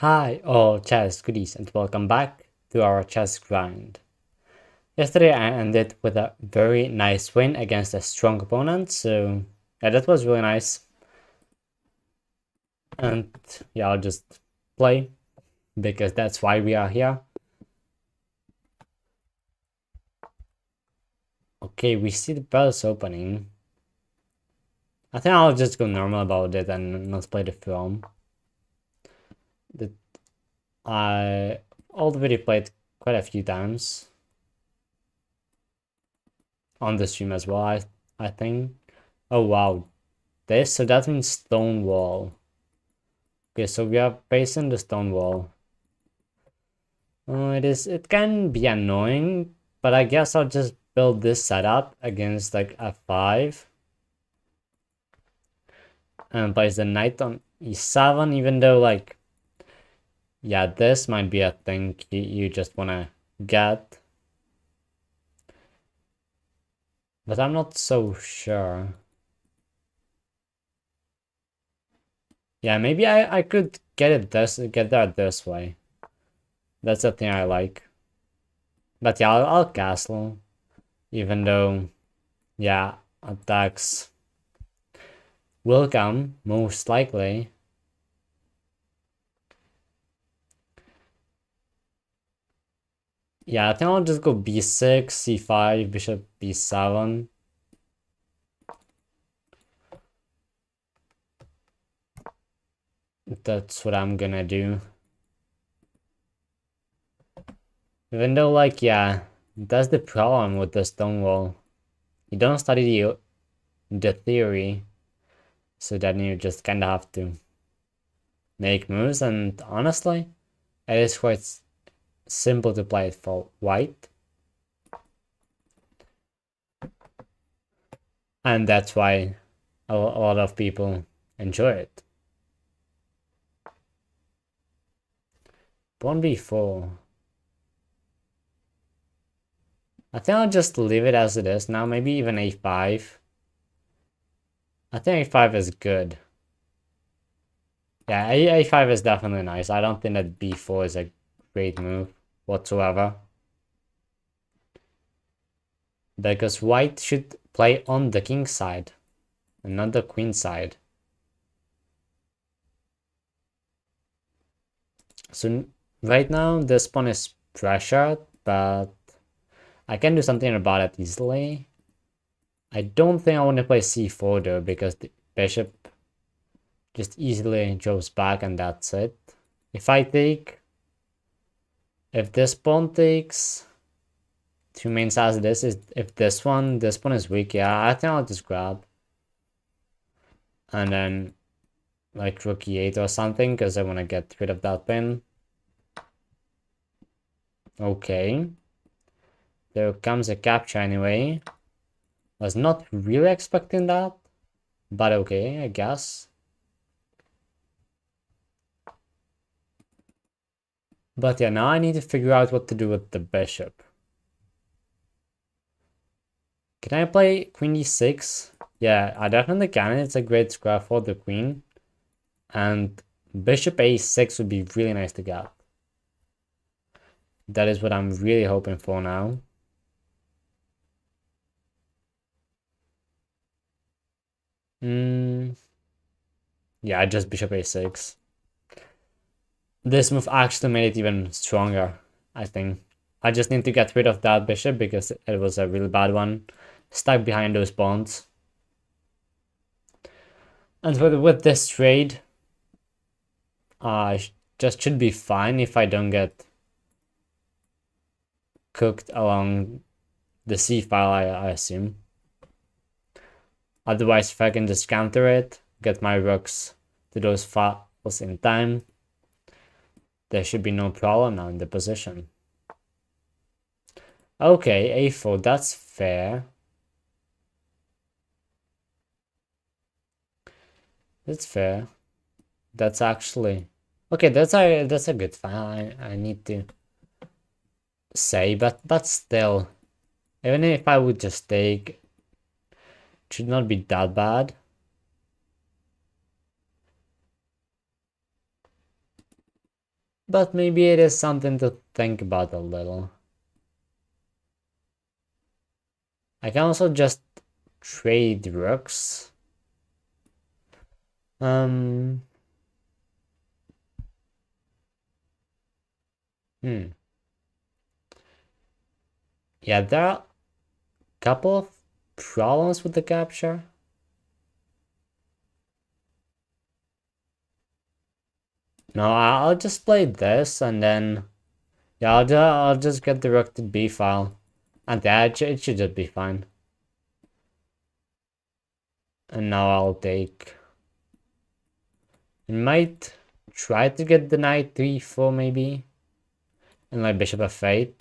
Hi, all chess goodies, and welcome back to our chess grind. Yesterday I ended with a very nice win against a strong opponent, so yeah, that was really nice. And yeah, I'll just play because that's why we are here. Okay, we see the bells opening. I think I'll just go normal about it and not play the film. That I already played quite a few times on the stream as well, I think. Oh wow, so that means stone wall. Okay, so we are facing the stone wall. It can be annoying, but I guess I'll just build this setup against like f5 and place the knight on e7, even though like, yeah, this might be a thing you just wanna get. But I'm not so sure. Yeah, maybe I could get that this way. That's the thing I like. But yeah, I'll castle. Even though, yeah, attacks will come, most likely. Yeah, I think I'll just go b6, c5, bishop b7. That's what I'm gonna do. Even though, like, yeah, that's the problem with the stone wall. You don't study the theory, so then you just kinda have to make moves, and honestly, it is quite simple to play it for white. And that's why a lot of people enjoy it. Pawn b4. I think I'll just leave it as it is now, maybe even a5. I think a5 is good. Yeah, a5 is definitely nice. I don't think that b4 is a great move whatsoever. Because white should play on the king side and not the queen side. So right now this pawn is pressured, but I can do something about it easily. I don't think I want to play c4 though, because the bishop just easily drops back and that's it. If I take, if this pawn takes, two mains as this is, if this one is weak, yeah, I think I'll just grab. And then like rook e8 or something, because I want to get rid of that pin. Okay. There comes a capture anyway. Was not really expecting that, but okay, I guess. But yeah, now I need to figure out what to do with the bishop. Can I play queen e6? Yeah, I definitely can. It's a great square for the queen. And bishop a6 would be really nice to get. That is what I'm really hoping for now. Yeah, just bishop a6. This move actually made it even stronger, I think. I just need to get rid of that bishop because it was a really bad one. Stuck behind those pawns. And with this trade, I just should be fine if I don't get cooked along the c file, I assume. Otherwise, if I can just counter it, get my rooks to those files in time, there should be no problem now in the position. Okay, a4, that's fair. That's fair. That's actually... Okay, that's a good file, I need to say, but still, even if I would just take, it should not be that bad. But maybe it is something to think about a little. I can also just trade rooks. Hmm. Yeah, there are a couple of problems with the capture. No, I'll just play this and then yeah, I'll just get the rook to b file, and that it should just be fine. And now I'll take. I might try to get the knight 3-4 maybe, and like bishop f8.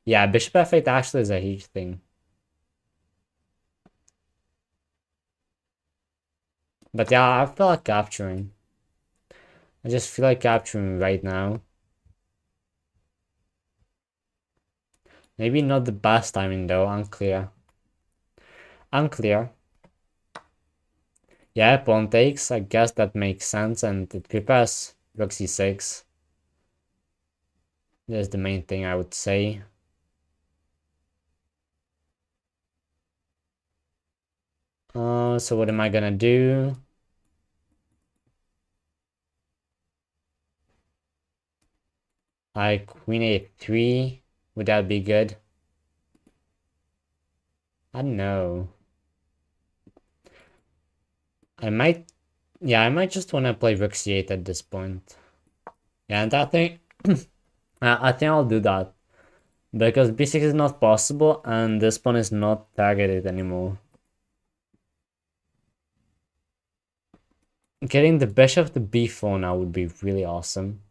Yeah, bishop f8 actually is a huge thing. But yeah, I feel like capturing. I just feel like capturing right now. Maybe not the best timing though, unclear. Unclear. Yeah, pawn takes, I guess that makes sense, and it prepares rook c6. That's the main thing I would say. So what am I gonna do? Queen a3. Would that be good? I don't know. I might just want to play rook c8 at this point. Yeah, and I think I think I'll do that. Because b6 is not possible and this pawn is not targeted anymore. Getting the bishop to b4 now would be really awesome.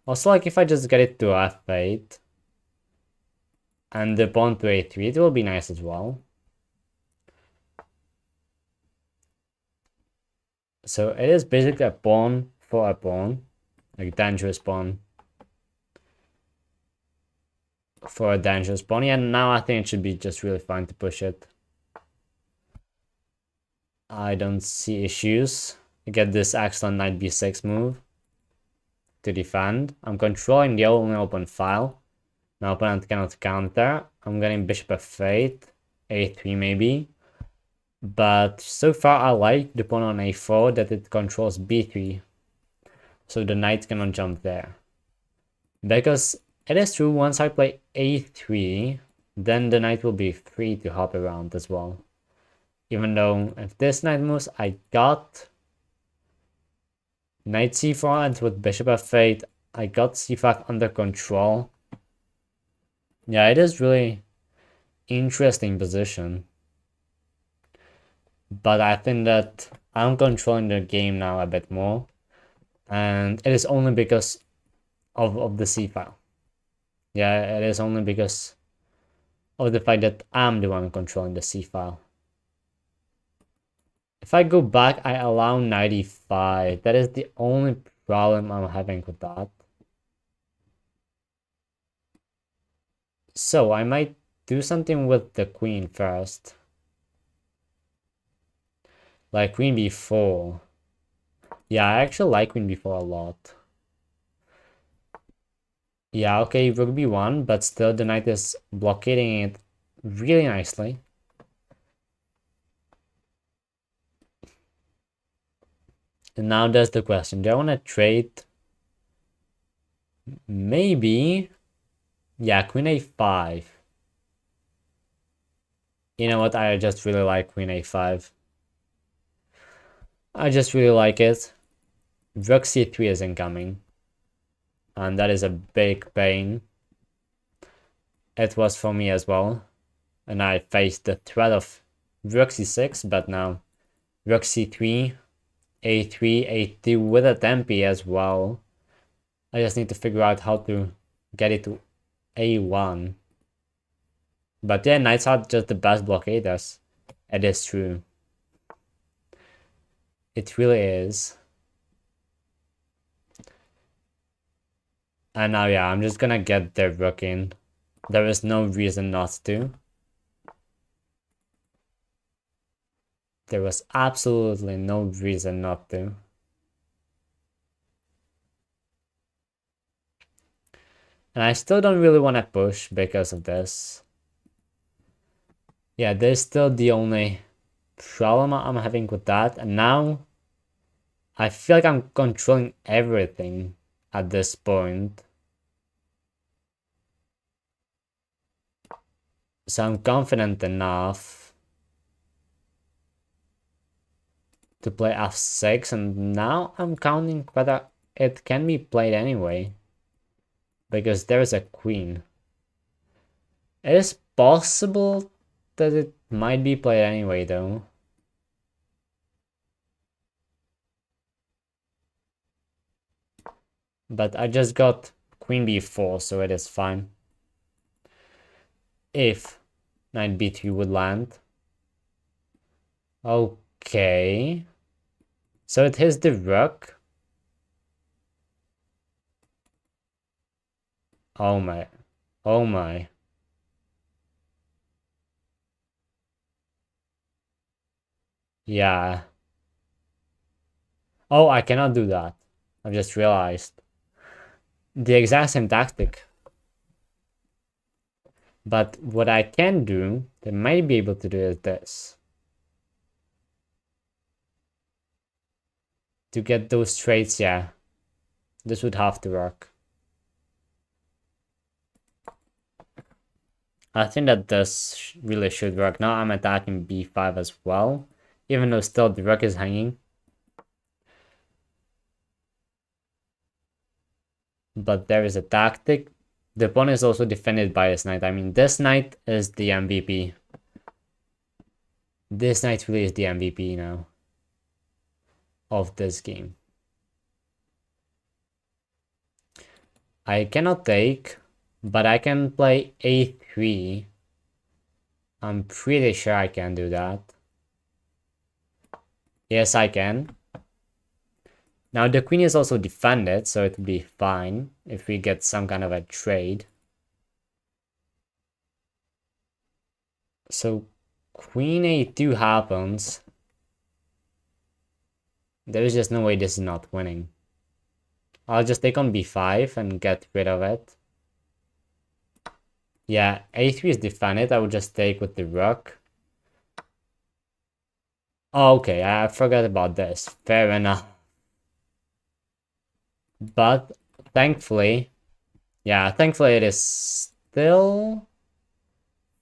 Also, like if I just get it to f8 and the pawn to a3, it will be nice as well. So it is basically a pawn for a pawn, like dangerous pawn for a dangerous pawn. And now I think it should be just really fine to push it. I don't see issues. I get this excellent knight b6 move to defend. I'm controlling the only open file. My opponent cannot counter. I'm getting bishop f8, a3 maybe. But so far I like the pawn on a4 that it controls b3. So the knight cannot jump there. Because it is true, once I play a3, then the knight will be free to hop around as well. Even though if this knight moves, I got knight c4 and with bishop f8, I got c5 under control. Yeah, it is really interesting position. But I think that I'm controlling the game now a bit more. And it is only because of the c file. Yeah, it is only because of the fact that I'm the one controlling the c file. If I go back, I allow 95. That is the only problem I'm having with that. So I might do something with the queen first. Like queen b4. Yeah, I actually like queen b4 a lot. Yeah, okay, rook b1, but still the knight is blockading it really nicely. And now there's the question. Do I want to trade? Maybe. Yeah, queen a5. You know what? I just really like queen a5. I just really like it. Rook c3 is incoming. And that is a big pain. It was for me as well. And I faced the threat of rook c6, but now rook c3, a3, a2 with a tempi as well. I just need to figure out how to get it to a1. But yeah, knights are just the best blockaders. It is true. It really is. And now, yeah, I'm just gonna get the rook in. There is no reason not to. There was absolutely no reason not to. And I still don't really want to push because of this. Yeah, there's still the only problem I'm having with that. And now I feel like I'm controlling everything at this point. So I'm confident enough to play f6, and now I'm counting whether it can be played anyway. Because there's a queen. It is possible that it might be played anyway though. But I just got queen b4, so it is fine. If knight b3 would land. Okay. So it hits the rook. Oh my. Oh my. Yeah. Oh, I cannot do that. I've just realized. The exact same tactic. But what I can do, that might be able to do is this. To get those traits, yeah. This would have to work. I think that this really should work. Now I'm attacking b5 as well. Even though still the rook is hanging. But there is a tactic. The pawn is also defended by this knight. I mean, this knight is the MVP. This knight really is the MVP now of this game. I cannot take, but I can play a3. I'm pretty sure I can do that. Yes, I can. Now the queen is also defended, so it will be fine if we get some kind of a trade. So queen a2 happens. There is just no way this is not winning. I'll just take on b5 and get rid of it. Yeah, a3 is defended. I would just take with the rook. Oh, okay, I forgot about this. Fair enough. But thankfully, yeah, thankfully it is still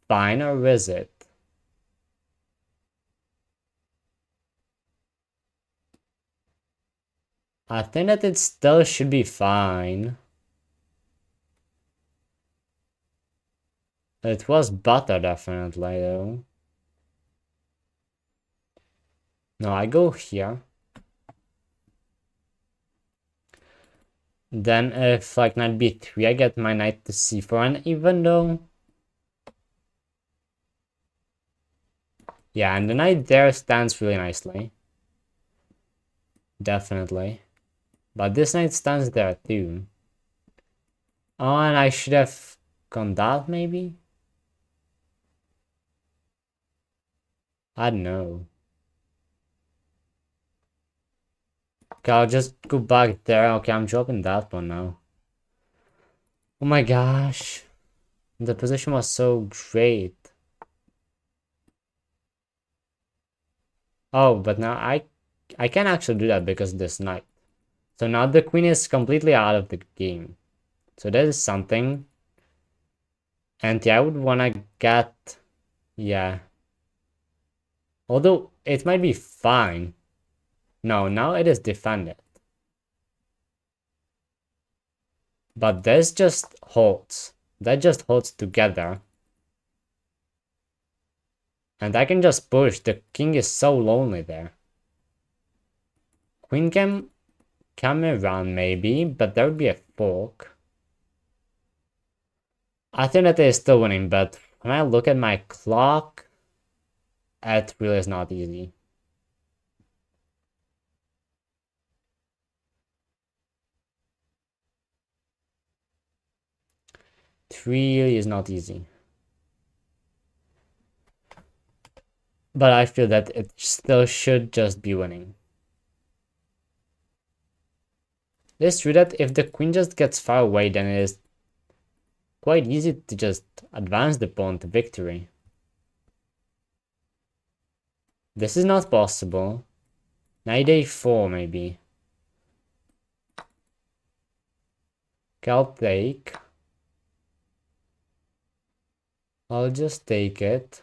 fine, or is it? I think that it still should be fine. It was better, definitely, though. No, I go here. Then if like knight b3, I get my knight to c4, and even though... Yeah, and the knight there stands really nicely. Definitely. But this knight stands there too. Oh, and I should have gone that, maybe? I don't know. Okay, I'll just go back there. Okay, I'm dropping that one now. Oh my gosh. The position was so great. Oh, but now I can actually do that because of this knight. So now the queen is completely out of the game. So that is something. And yeah, I would wanna get... Yeah. Although it might be fine. No, now it is defended. But this just holds. That just holds together. And I can just push. The king is so lonely there. Queen can come around maybe, but there would be a fork. I think that it is still winning, but when I look at my clock, it really is not easy. It really is not easy. But I feel that it still should just be winning. It is true that if the queen just gets far away, then it is quite easy to just advance the pawn to victory. This is not possible. Knight a4 maybe. Okay, I'll take. I'll just take it.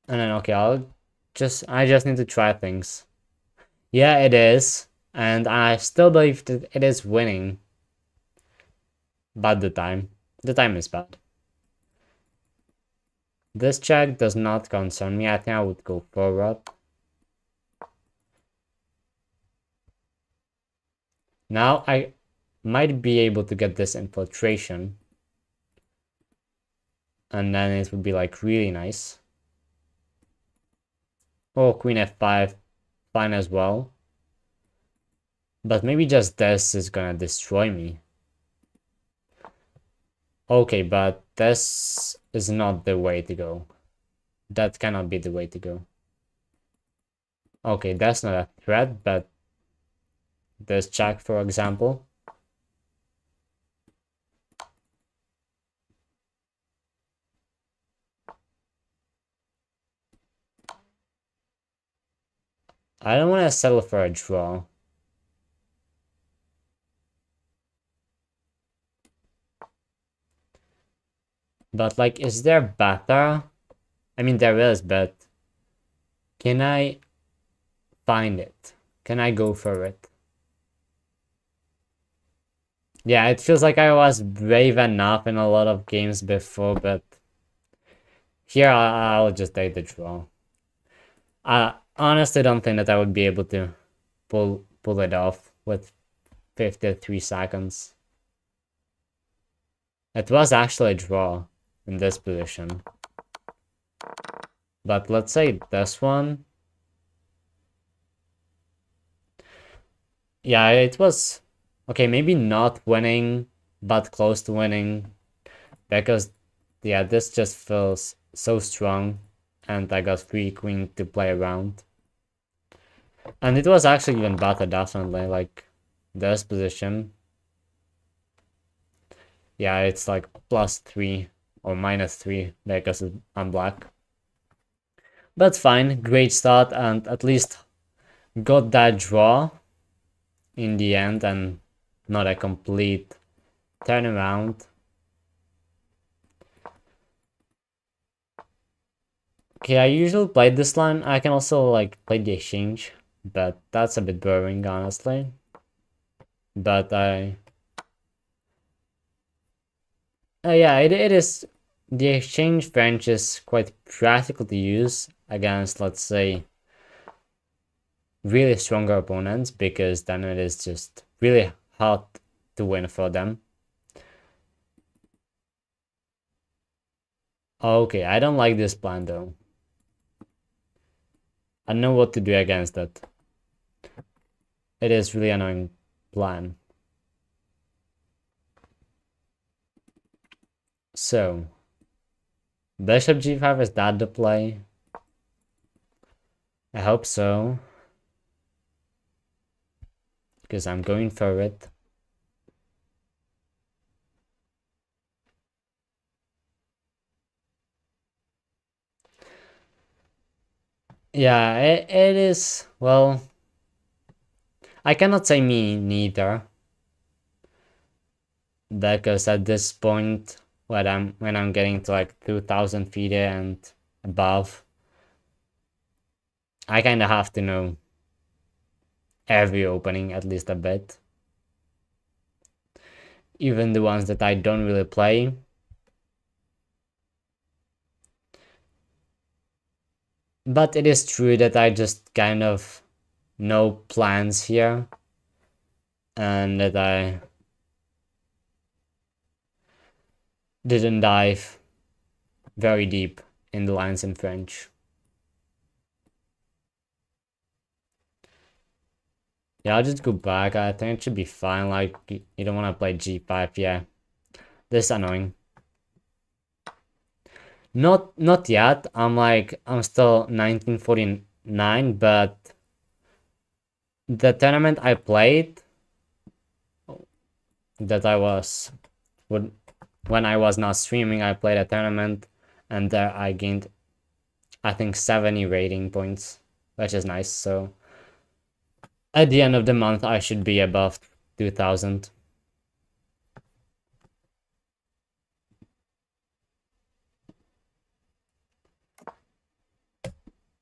And then okay, I just need to try things. Yeah, it is. And I still believe that it is winning. But the time is bad. This check does not concern me. I think I would go forward. Now I might be able to get this infiltration. And then it would be like really nice. Oh, queen f5, fine as well. But maybe just this is gonna destroy me. Okay, but this is not the way to go. That cannot be the way to go. Okay, that's not a threat, but this check, for example. I don't want to settle for a draw. But like, is there better? I mean, there is, but can I find it? Can I go for it? Yeah, it feels like I was brave enough in a lot of games before, but here I'll just take the draw. I honestly don't think that I would be able to pull it off with 53 seconds. It was actually a draw in this position. But let's say this one. Yeah, it was okay, maybe not winning, but close to winning. Because yeah, this just feels so strong. And I got free queen to play around. And it was actually even better, definitely, like this position. Yeah, it's like +3 or -3 because I'm black. But fine, great start, and at least got that draw in the end and not a complete turnaround. Okay, I usually play this line. I can also like play the exchange, but that's a bit boring, honestly. But yeah, it is. The exchange French is quite practical to use against, let's say, really stronger opponents, because then it is just really hard to win for them. Okay, I don't like this plan though. I know what to do against it. It is really annoying plan. So, bishop g5, is that the play? I hope so. Because I'm going for it. Yeah, it is, well, I cannot say me neither. Because at this point, when I'm getting to like 2000 feet and above, I kind of have to know every opening at least a bit. Even the ones that I don't really play. But it is true that I just kind of know plans here. And that I didn't dive very deep in the lines in French. Yeah, I'll just go back. I think it should be fine. Like, you don't want to play g5. Yeah, this is annoying. Not yet. I'm still 1949, but the tournament I played that I was when I was not streaming, I played a tournament, and there I gained, I think, 70 rating points, which is nice. So at the end of the month, I should be above 2,000.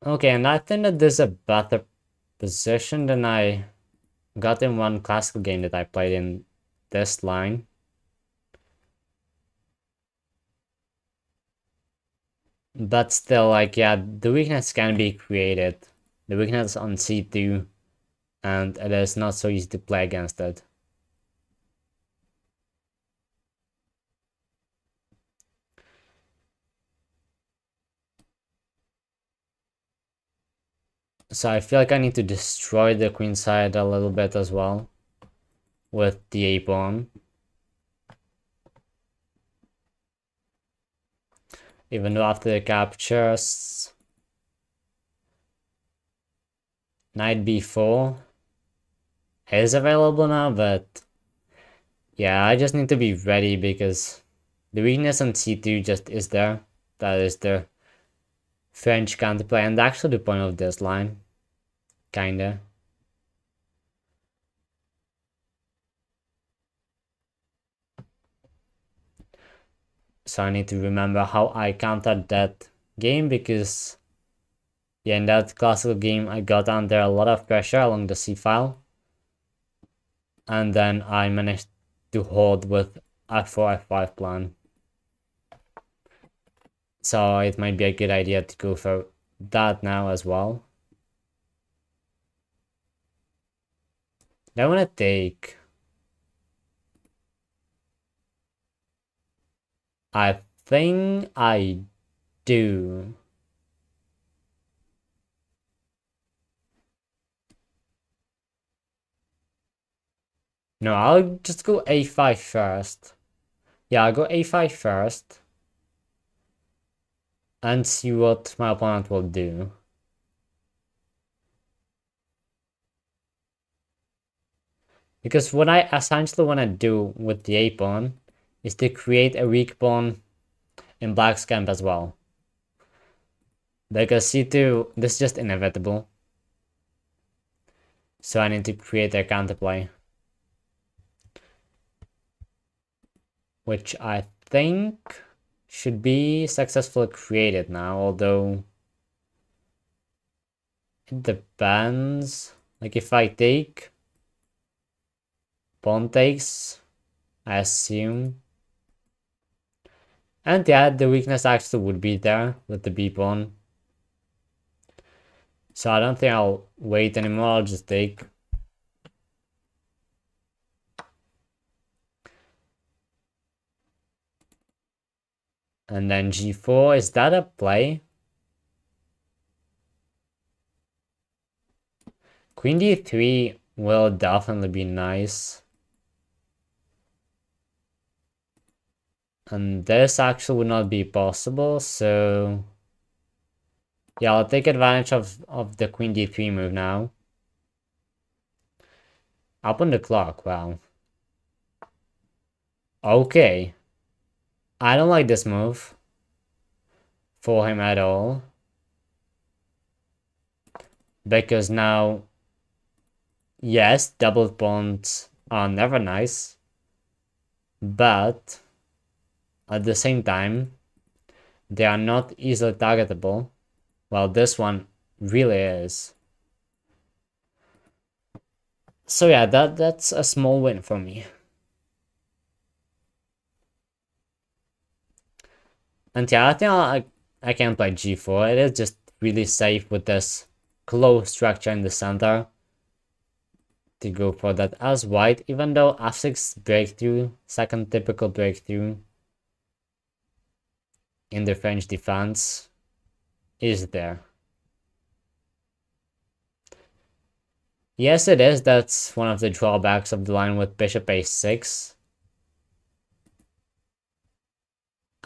Okay, and I think that there's a better position than I got in one classical game that I played in this line. But still, like, yeah, the weakness can be created. The weakness on c2, and it is not so easy to play against it. So I feel like I need to destroy the queen side a little bit as well with the a pawn. Even though after the captures, knight b4 is available now, but yeah, I just need to be ready because the weakness on c2 just is there. That is the French counterplay, and actually the point of this line, kinda. So I need to remember how I countered that game, because yeah, in that classical game I got under a lot of pressure along the c-file, and then I managed to hold with f4 f5 plan. So it might be a good idea to go for that now as well. I want to take, I think I do. No, I'll just go a5 first. Yeah, I'll go a5 first and see what my opponent will do. Because what I essentially want to do with the a-pawn is to create a weak pawn in black's camp as well. Because c2, this is just inevitable. So I need to create a counterplay, which I think should be successfully created now, although it depends. Like if I take, pawn takes, I assume. And yeah, the weakness actually would be there with the b pawn. So I don't think I'll wait anymore, I'll just take. And then g4, is that a play? Queen d3 will definitely be nice. And this actually would not be possible, so yeah, I'll take advantage of the queen d3 move now. Up on the clock, wow. Okay. I don't like this move for him at all. Because now, yes, double pawns are never nice. But at the same time, they are not easily targetable. Well, this one really is. So yeah, that's a small win for me. And yeah, I think I can play g4. It is just really safe with this close structure in the center to go for that as white, even though f6 breakthrough, second typical breakthrough in the French defense, is there. Yes, it is. That's one of the drawbacks of the line with bishop a6.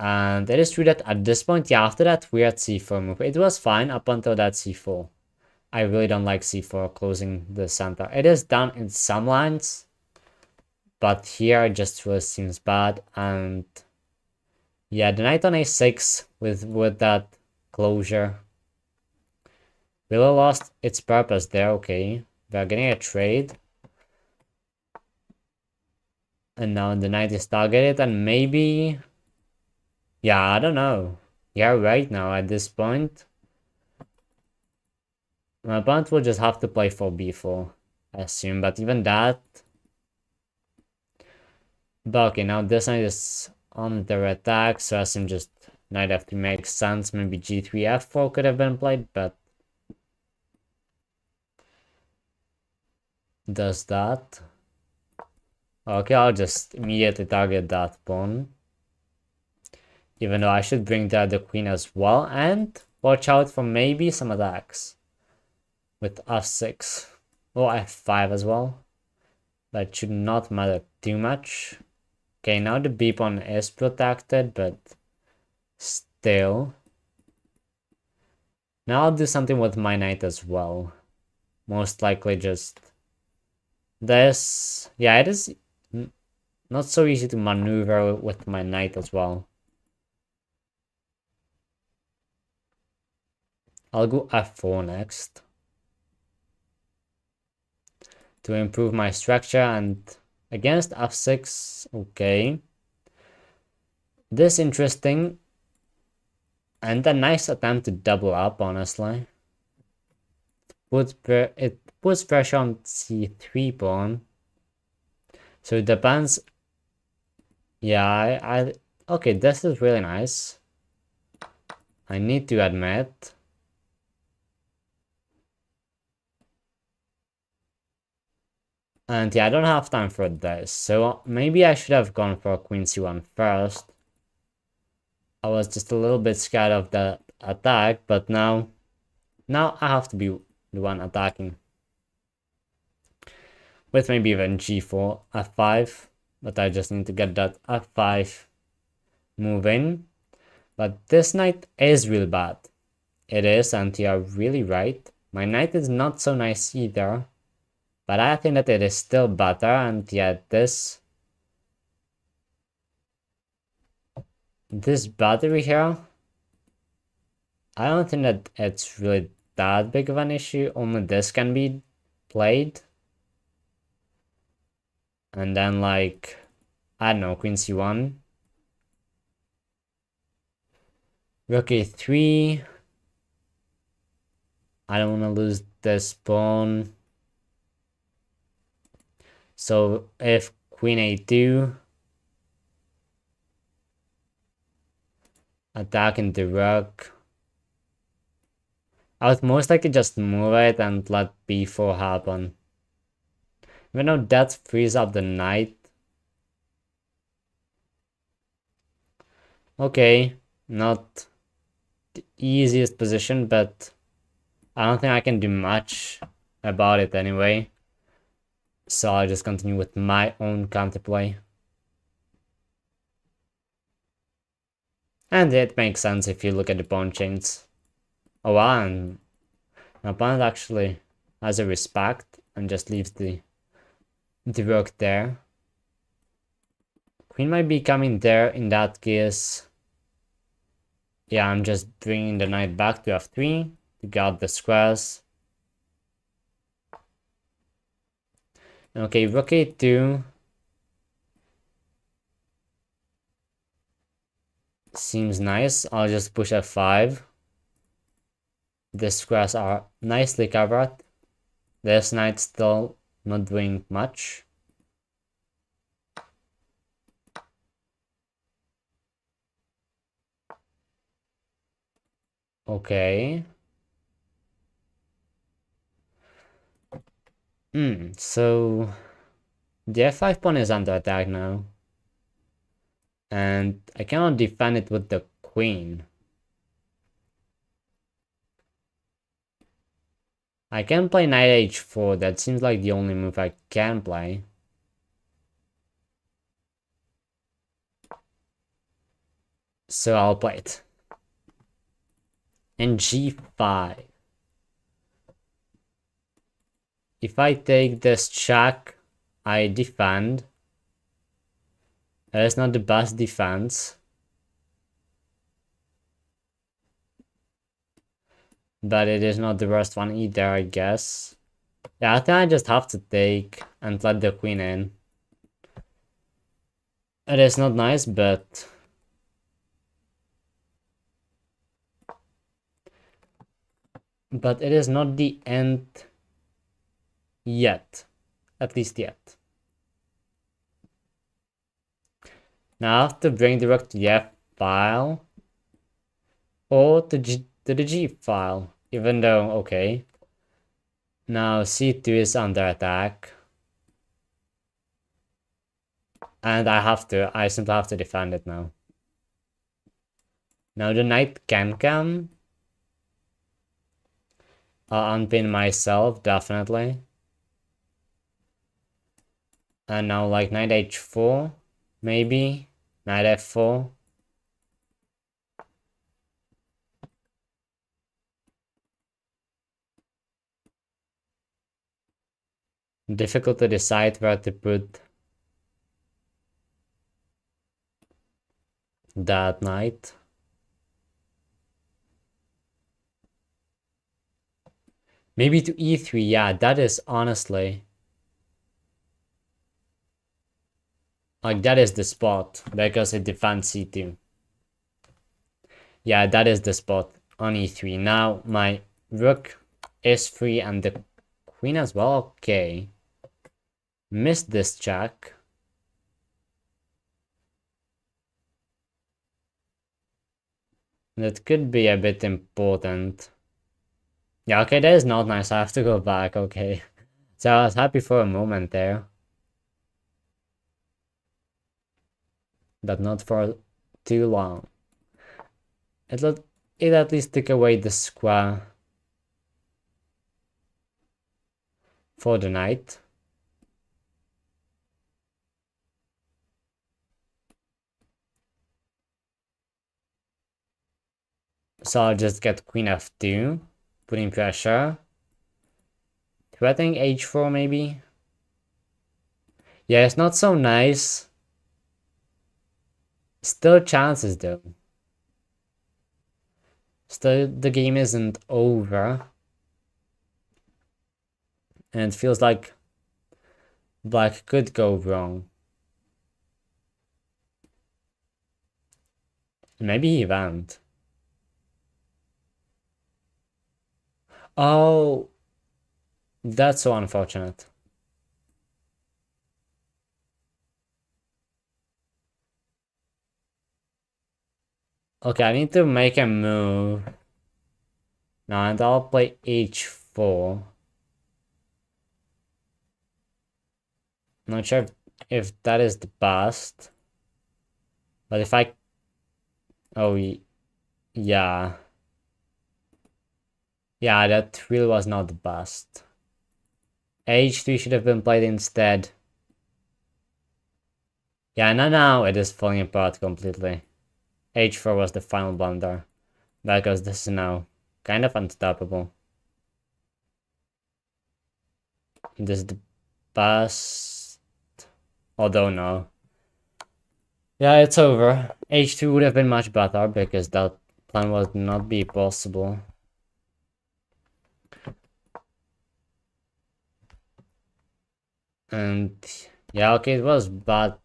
And it is true that at this point, yeah, after that weird c4 move, it was fine up until that c4. I really don't like c4 closing the center. It is done in some lines, but here it just really seems bad. And yeah, the knight on a6 with that closure really lost its purpose there. Okay, we're getting a trade. And now the knight is targeted, and maybe... Yeah, I don't know. Yeah, right now at this point, my opponent will just have to play for b4, I assume. But even that... But okay, now this knight is under attack, so I assume just knight f3 makes sense. Maybe g3, f4 could have been played, but... Does that? Okay, I'll just immediately target that pawn. Even though I should bring down the queen as well, and watch out for maybe some attacks with f6 or f5 as well. That should not matter too much. Okay, now the b pawn is protected, but still. Now I'll do something with my knight as well. Most likely just this. Yeah, it is not so easy to maneuver with my knight as well. I'll go f4 next to improve my structure, and against f6, okay. This interesting, and a nice attempt to double up, honestly. It puts pressure on c3 pawn. So it depends. Yeah, okay, this is really nice. I need to admit. And yeah, I don't have time for this. So maybe I should have gone for queen c1 first. I was just a little bit scared of the attack, but now I have to be the one attacking. With maybe even g4, f5. But I just need to get that f5 moving. But this knight is really bad. It is, and you are really right. My knight is not so nice either. But I think that it is still better, and yeah, this battery here, I don't think that it's really that big of an issue. Only this can be played. And then like, I don't know, queen c1. Rook a3. I don't want to lose this pawn. So if queen a2, attacking the rook, I would most likely just move it and let b4 happen. Even though that frees up the knight. Okay, not the easiest position, but I don't think I can do much about it anyway. So I'll just continue with my own counterplay. And it makes sense if you look at the pawn chains. Oh wow, and my opponent actually has a respect and just leaves the rook there. Queen might be coming there in that case. Yeah, I'm just bringing the knight back to f3 to guard the squares. Okay, rook a2. Seems nice. I'll just push f5. The squares are nicely covered. This knight still not doing much. Okay. So the f5 pawn is under attack now. And I cannot defend it with the queen. I can play knight h4, that seems like the only move I can play. So I'll play it. And g5. If I take this check, I defend. It's not the best defense. But it is not the worst one either, I guess. Yeah, I think I just have to take and let the queen in. It is not nice, but... But it is not the end yet. At least yet. Now I have to bring the rook to the F file. Or to the G file. Even though, okay. Now C2 is under attack. And I simply have to defend it now. Now the knight can come. I'll unpin myself, definitely. And now like knight h4, maybe. Knight f4. Difficult to decide where to put that knight. Maybe to e3, yeah, that is honestly... Like, that is the spot, because it defends c2. Yeah, that is the spot on e3. Now, my rook is free and the queen as well, okay. Missed this check. That could be a bit important. Yeah, okay, that is not nice. I have to go back, okay. So I was happy for a moment there. But not for too long. It at least took away the square for the knight. So I'll just get queen f2, putting pressure. Threatening h4 maybe? Yeah, it's not so nice. Still chances though. Still, the game isn't over. And it feels like black could go wrong. Maybe he won't. Oh, that's so unfortunate. Okay, I need to make a move. Now, and I'll play h4. Not sure if that is the best. But if I... Oh, yeah. Yeah, that really was not the best. h3 should have been played instead. Yeah, now it is falling apart completely. h4 was the final blunder. Because this is now kind of unstoppable. This is the best. Although no. Yeah, it's over. h2 would have been much better because that plan would not be possible. And yeah, okay, it was bad.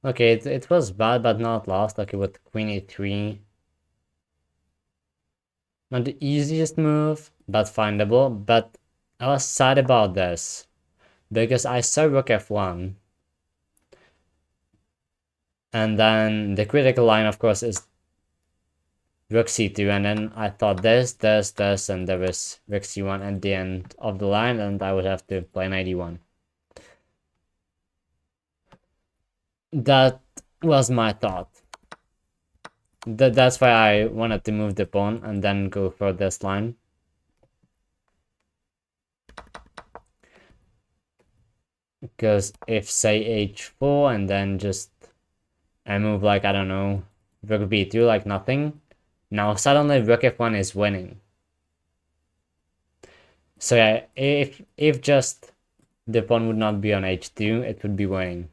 Okay, it was bad, but not lost. Okay, with queen e3. Not the easiest move, but findable. But I was sad about this because I saw rook f1. And then the critical line, of course, is rook c2. And then I thought this, and there was rook c1 at the end of the line, and I would have to play knight e1. That was my thought. That's why I wanted to move the pawn and then go for this line. Because if, say, h4 and then just I move like, I don't know, rook b2 like nothing, now suddenly rook f1 is winning. So yeah, if just the pawn would not be on h2, it would be winning.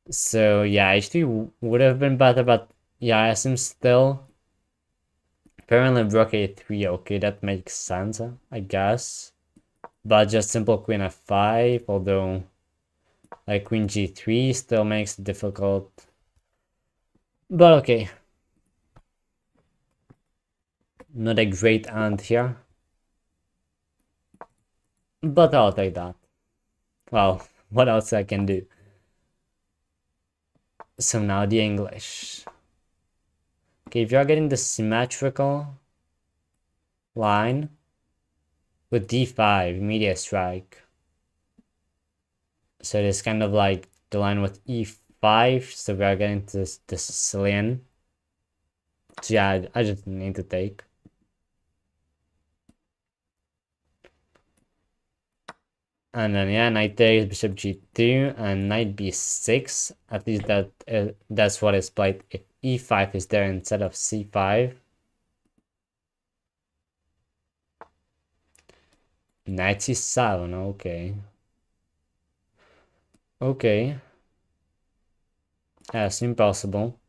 So yeah, h3 would have been better, but yeah, I assume still. Apparently rook a3, okay, that makes sense, I guess. But just simple queen f5, although like queen g3 still makes it difficult. But okay. Not a great hand here. But I'll take that. Well, what else I can do? So now the English. Okay, if you're getting the symmetrical line with d5, immediate strike. So it is kind of like the line with e5, so we are getting to the Sicilian. So yeah, I just need to take. And then yeah, knight takes, bishop g2, and knight b6. At least that's what is played if e5 is there instead of c5. Knight c7, okay. Okay. That's impossible.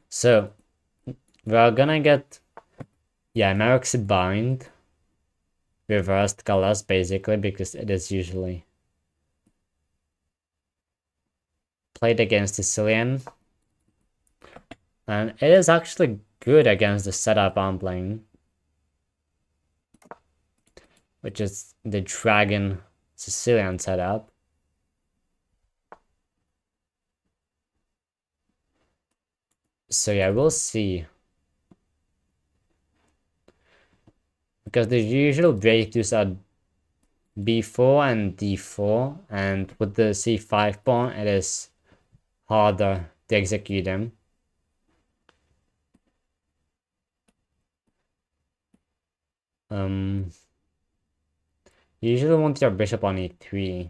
So, we're gonna get, yeah, Meroxy bind. Reversed colors, basically, because it is usually played against Sicilian. And it is actually good against the setup I'm playing, which is the Dragon Sicilian setup. So yeah, we'll see. Because the usual breakthroughs are b4 and d4, and with the c5 pawn, it is harder to execute them. You usually want your bishop on e3.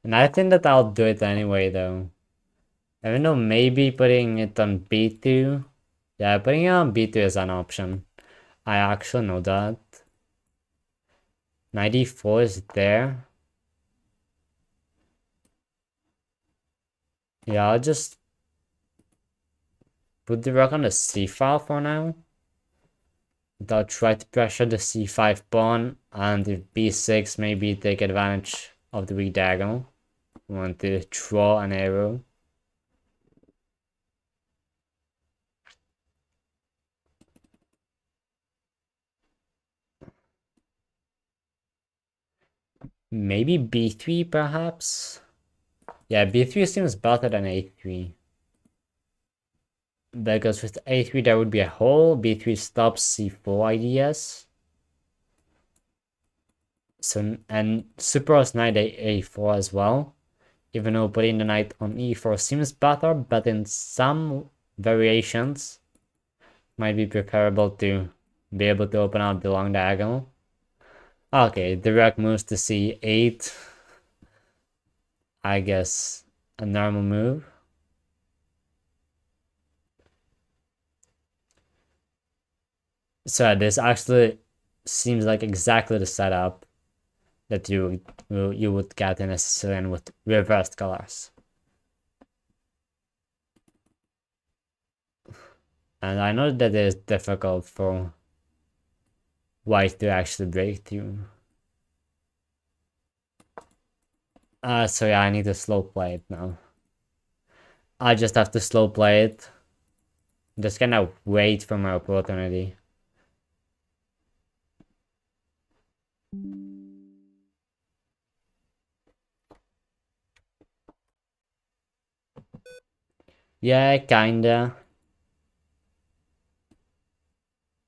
And I think that I'll do it anyway, though. Even though maybe putting it on b2. Yeah, putting it on b2 is an option. I actually know that. Knight e4 is there. Yeah, I'll just put the rook on the c file for now. I'll try to pressure the c5 pawn, and if b6, maybe take advantage of the weak diagonal. Want to draw an arrow. Maybe b3 perhaps? Yeah, b3 seems better than a3. Because with a3 there would be a hole, b3 stops c4 ideas. So, and supers knight a4 as well. Even though putting the knight on e4 seems better, but in some variations might be preferable to be able to open up the long diagonal. Okay, the rook moves to c8. I guess a normal move. So this actually seems like exactly the setup that you would get in a Sicilian with reversed colors. And I know that it is difficult for white to actually break through. So yeah, I need to slow play it now. I just have to slow play it. Just kind of wait for my opportunity. Yeah, kinda.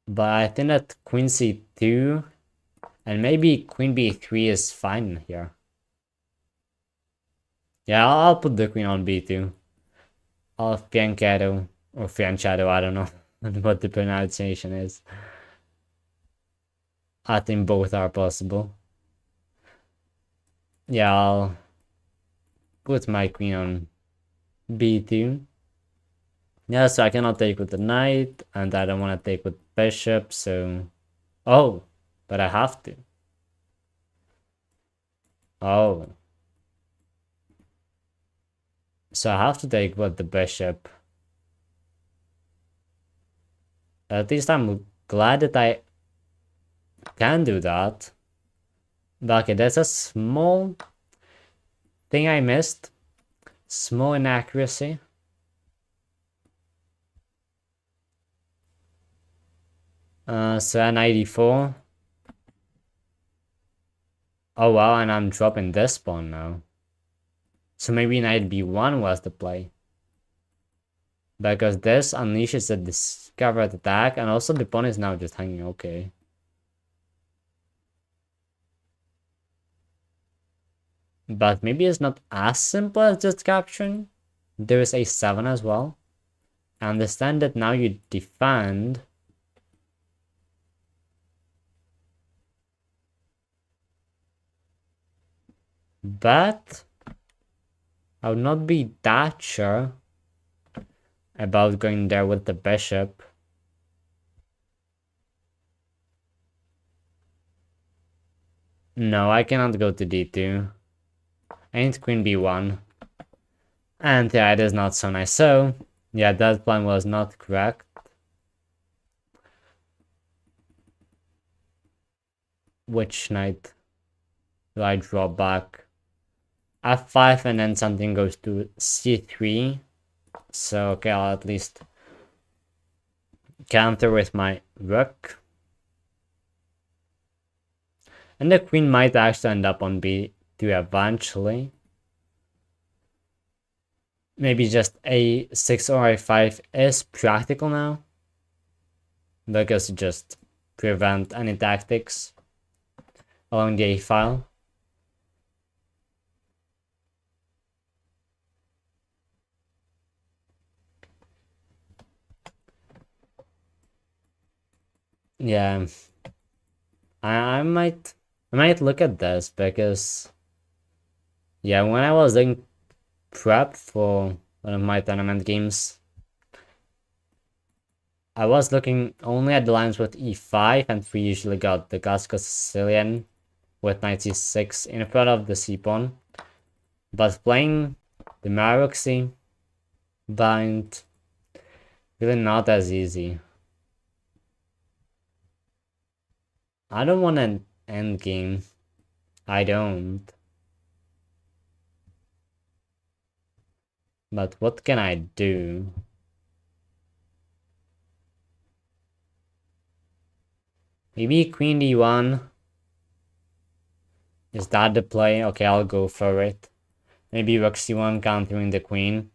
But I think that queen c2 and maybe queen b3 is fine here. Yeah, I'll put the queen on b2. I'll fianchetto or fianchetto, I don't know what the pronunciation is. I think both are possible. Yeah, I'll put my queen on b2. Yeah, so I cannot take with the knight, and I don't want to take with bishop, so... Oh, but I have to. Oh. So I have to take with the bishop. At least I'm glad that I can do that. But okay, there's a small thing I missed. Small inaccuracy. So 94. Oh wow, and I'm dropping this pawn now. So maybe knight b1 was the play. Because this unleashes a discovered attack, and also the pawn is now just hanging okay. But maybe it's not as simple as just capturing. There is a7 as well. I understand that now you defend. But I would not be that sure about going there with the bishop. No, I cannot go to d2. I need queen b1. And yeah, it is not so nice. So, yeah, that plan was not correct. Which knight do I draw back? f5 and then something goes to c3. So, okay, I'll at least counter with my rook. And the queen might actually end up on b2 eventually. Maybe just a6 or a5 is practical now. Because it just prevent any tactics along the a file. Yeah, I might look at this because yeah, when I was doing prep for one of my tournament games, I was looking only at the lines with e5, and we usually got the Gasco Sicilian with knight c6 in front of the c-pawn. But playing the Maroczy bind really not as easy. I don't want an endgame. I don't. But what can I do? Maybe queen d1. Is that the play? Okay, I'll go for it. Maybe rook c1 countering the queen.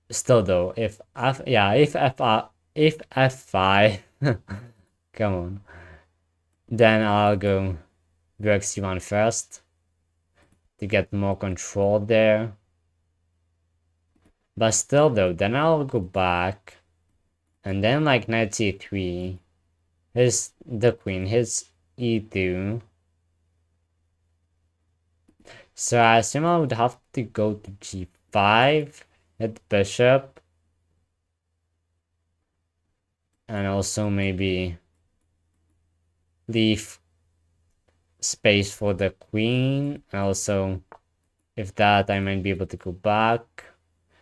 Still though, if f5 come on, then I'll go rook c1 first to get more control there. But still though, then I'll go back and then like knight c3, here's the queen, here's e2. So I assume I would have to go to g5, hit bishop, and also maybe leave space for the queen. And also, if that, I might be able to go back.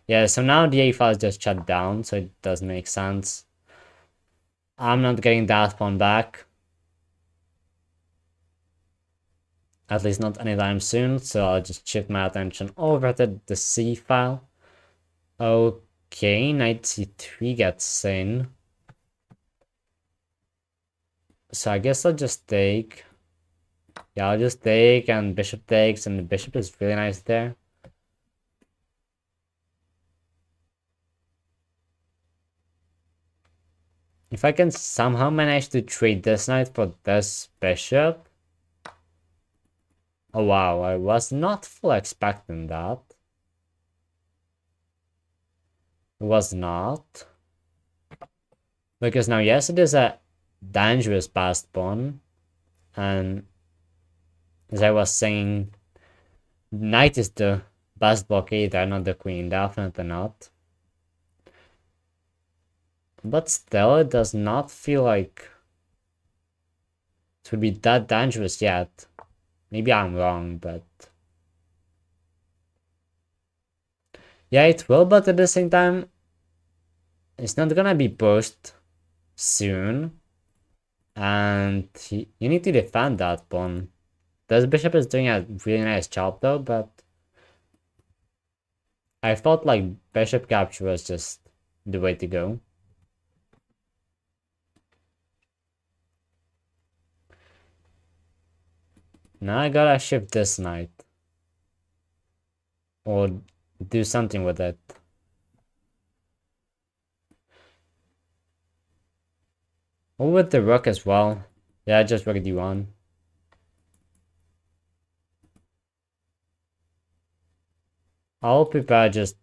Yeah, so now the a file is just shut down, so it does make sense. I'm not getting that pawn back. At least not anytime soon, so I'll just shift my attention over to the c file. Okay, knight c3 gets in. So I guess I'll just take. Yeah, I'll just take, and bishop takes, and the bishop is really nice there. If I can somehow manage to trade this knight for this bishop. Oh wow, I was not fully expecting that. It was not. Because now, yes, it is a dangerous passed pawn. And as I was saying, knight is the best blockader, not the queen. Definitely not. But still, it does not feel like it would be that dangerous yet. Maybe I'm wrong, but yeah, it will, but at the same time, it's not gonna be pushed soon. And you need to defend that pawn. This bishop is doing a really nice job though, but I felt like bishop capture was just the way to go. Now I gotta shift this knight. Or do something with it. Or with the rook as well. Yeah, just rook d1. I'll prepare just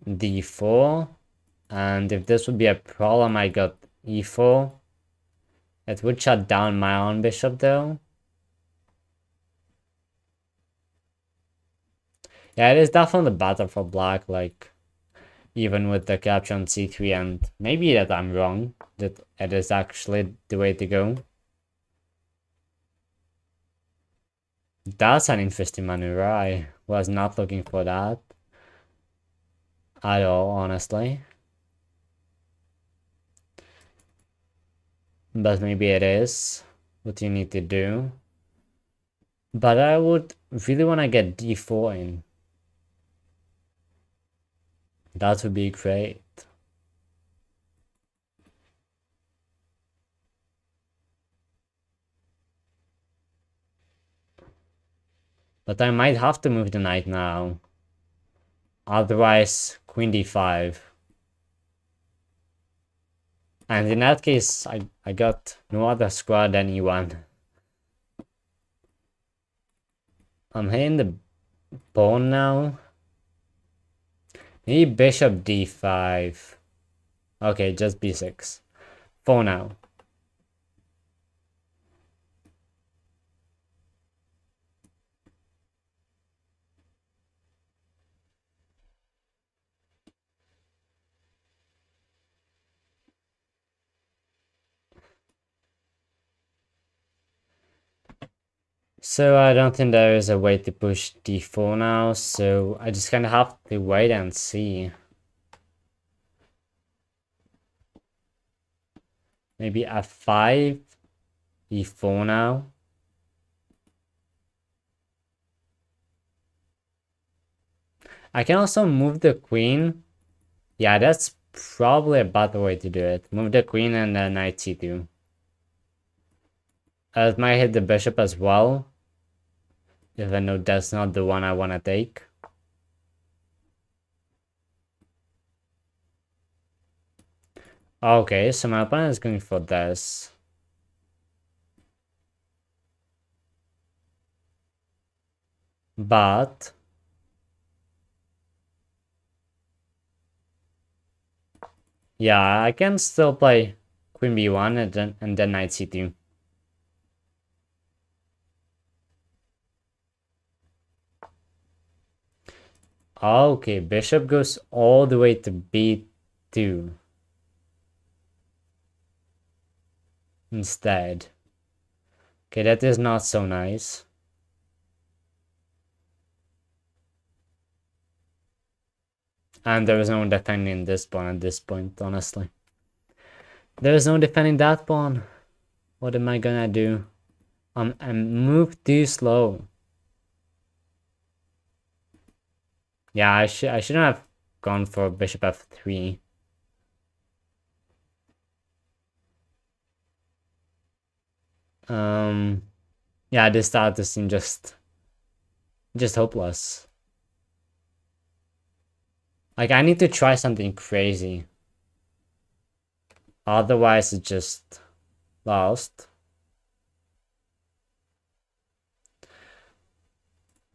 d4. And if this would be a problem, I got e4. It would shut down my own bishop though. Yeah, it is definitely better for black, like, even with the capture on c3, and maybe that I'm wrong, that it is actually the way to go. That's an interesting maneuver. I was not looking for that at all, honestly. But maybe it is what you need to do. But I would really want to get d4 in. That would be great. But I might have to move the knight now. Otherwise, queen d5. And in that case, I got no other square than e1. I'm hitting the pawn now. Maybe bishop d5. Okay, just b6. For now. So I don't think there is a way to push d4 now, so I just kind of have to wait and see. Maybe f5, e4 now. I can also move the queen. Yeah, that's probably a better way to do it. Move the queen and then knight c2. It might hit the bishop as well, even though that's not the one I want to take. Okay, so my opponent is going for this. But yeah, I can still play queen b1 and then knight c2. Okay, bishop goes all the way to b2 instead. Okay, that is not so nice. And there is no defending this pawn at this point, honestly. There is no defending that pawn. What am I gonna do? I moved too slow. Yeah, I shouldn't have gone for bishop f3. Yeah, this started to seem just hopeless. Like, I need to try something crazy. Otherwise, it's just lost.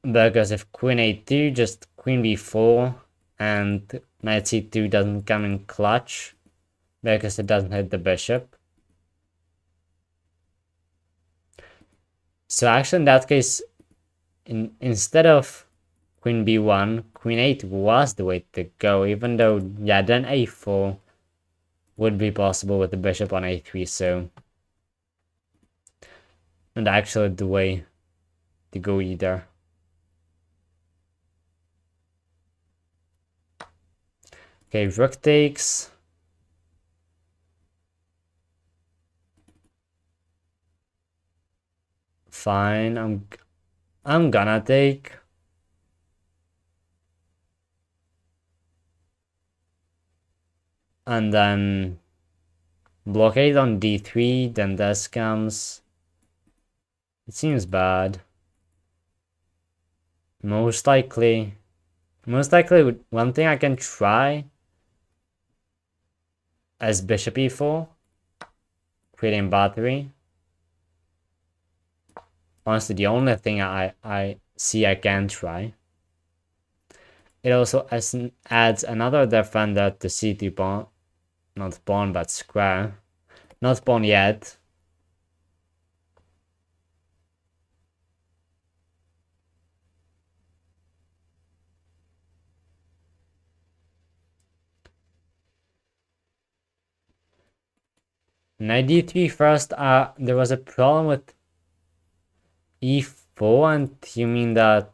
Because if queen a2, just queen b4, and knight c2 doesn't come in clutch, because it doesn't hit the bishop. So actually, in that case, instead of queen b1, queen a2 was the way to go, even though, yeah, then a4 would be possible with the bishop on a3, so... And actually the way to go either. Okay, rook takes. Fine, I'm gonna take. And then blockade on d3, then this comes. It seems bad. Most likely, one thing I can try is bishop e4, creating battery. Honestly, the only thing I see I can try. It also adds another defender to c2 pawn. Not pawn, but square. Not pawn yet. Knight d3 first. There was a problem with e4, and you mean that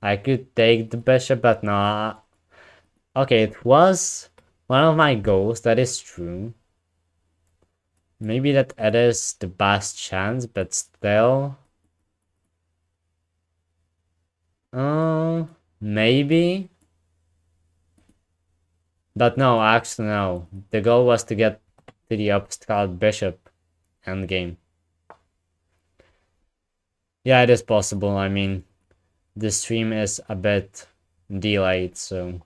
I could take the bishop, but no. Okay, it was one of my goals, that is true. Maybe that it is the best chance, but still. Maybe. But no, actually no. The goal was to get to the upstart bishop endgame. Yeah, it is possible. I mean, the stream is a bit delayed, so.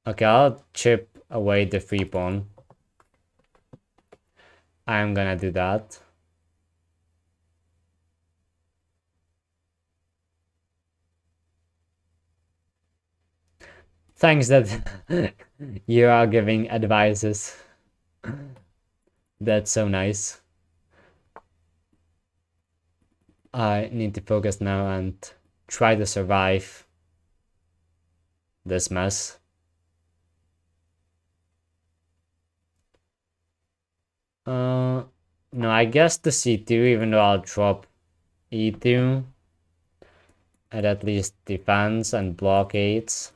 Okay, I'll chip away the free pawn. I'm gonna do that. Thanks that you are giving advices. That's so nice. I need to focus now and try to survive this mess. No, I guess the c2, even though I'll drop e2. It at least defends and blockades.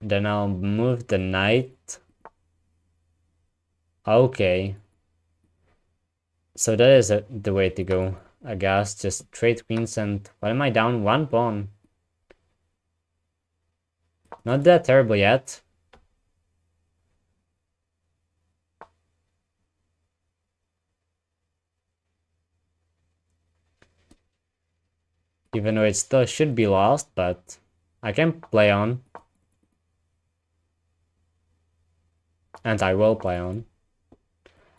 Then I'll move the knight. Okay. So that is the way to go, I guess. Just trade queens and... What am I down? One pawn. Not that terrible yet. Even though it still should be lost, but I can play on. And I will play on.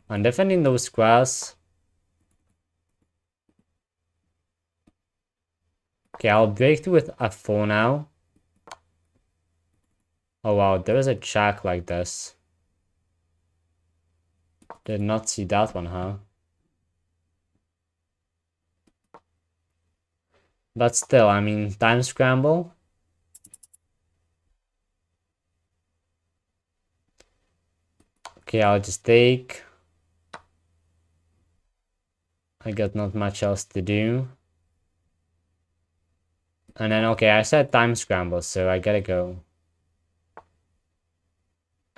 I'm defending those squares. Okay, I'll break through with f4 now. Oh wow, there is a check like this. Did not see that one, huh? But still, I mean, time scramble. Okay, I'll just take. I got not much else to do. And then, okay, I said time scramble, so I gotta go.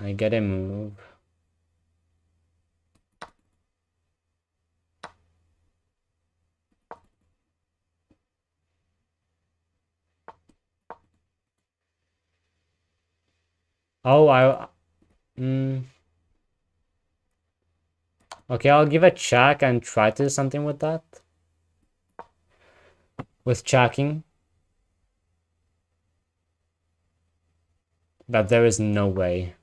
I gotta move. Oh, okay, I'll give a check and try to do something with that. With checking. But there is no way.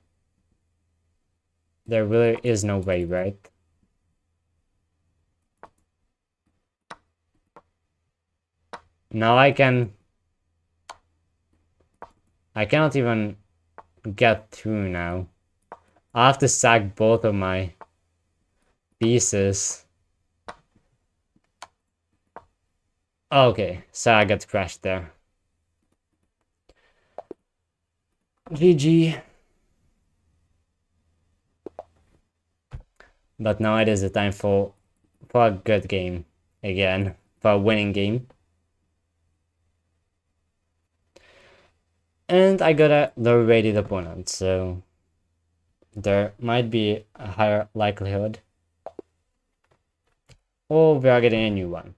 There really is no way, right? Now I cannot even get through now. I have to sack both of my pieces. Okay, so I got crashed there. GG. But now it is the time for a good game again, for a winning game. And I got a low rated opponent, so there might be a higher likelihood. Or we are getting a new one.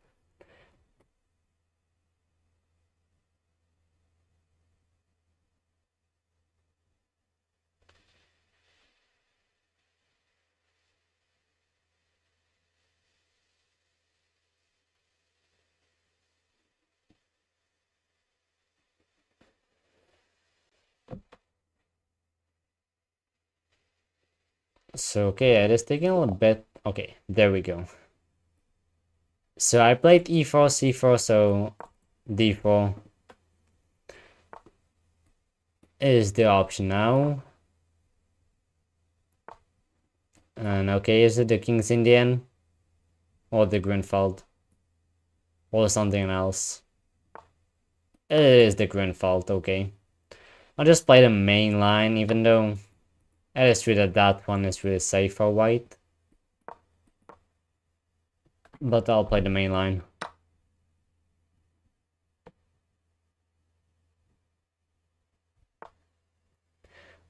So okay, it is taking a little bit. Okay, there we go. So I played e4, c4, so d4 is the option now. And okay, is it the King's Indian? Or the Grunfeld? Or something else? It is the Grunfeld, okay. I'll just play the main line, even though it is true that that one is really safe for white. But I'll play the main line.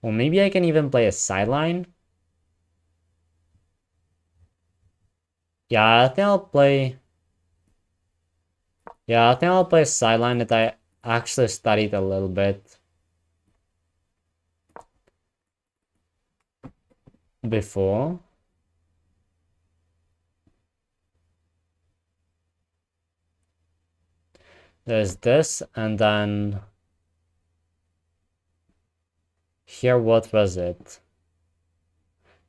Or maybe I can even play a sideline. Yeah, I think I'll play... Yeah, I think I'll play a sideline that I actually studied a little bit before. There's this, and then... Here, what was it?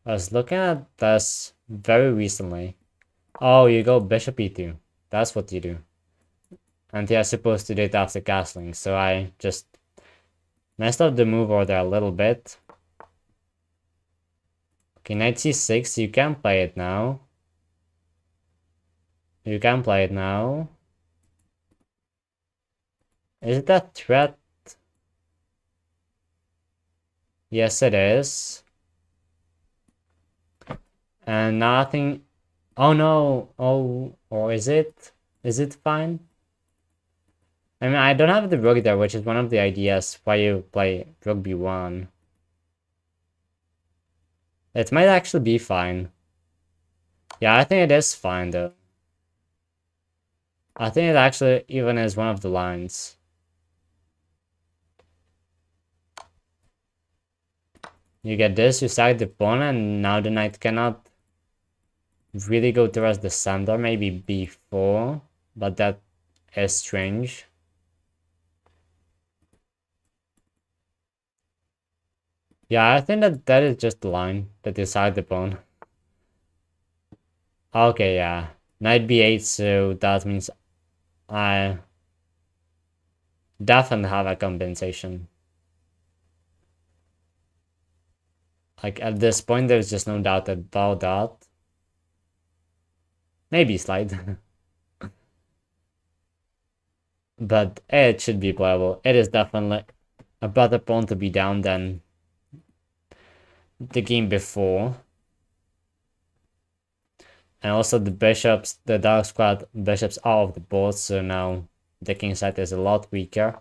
I was looking at this very recently. Oh, you go bishop e2. That's what you do. And you're supposed to do it after castling, so I just messed up the move order a little bit. Okay, knight c6, you can play it now. You can play it now. Is it a threat? Yes, it is. And nothing... Oh no! Oh, or is it? Is it fine? I mean, I don't have the rook there, which is one of the ideas why you play rook b1. It might actually be fine. Yeah, I think it is fine, though. I think it actually even is one of the lines. You get this, you sack the pawn, and now the knight cannot really go towards the center, maybe b4, but that is strange. Yeah, I think that that is just the line that you sack the pawn. Okay, yeah. Knight b8, so that means I definitely have a compensation. Like, at this point, there's just no doubt about that. Maybe slide. But it should be playable. It is definitely a better pawn to be down than the game before. And also the bishops, the dark squad bishops are off the board, so now the king side is a lot weaker.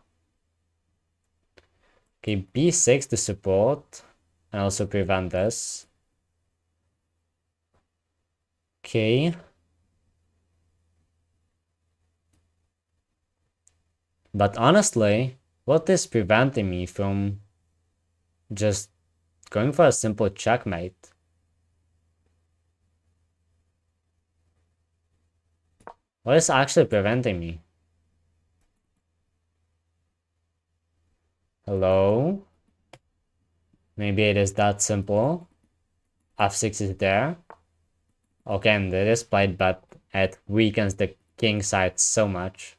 Okay, b6 to support and also prevent this. Okay. But honestly, what is preventing me from just going for a simple checkmate? What is actually preventing me? Hello? Maybe it is that simple. f6 is there. Okay, and it is played, but it weakens the king side so much.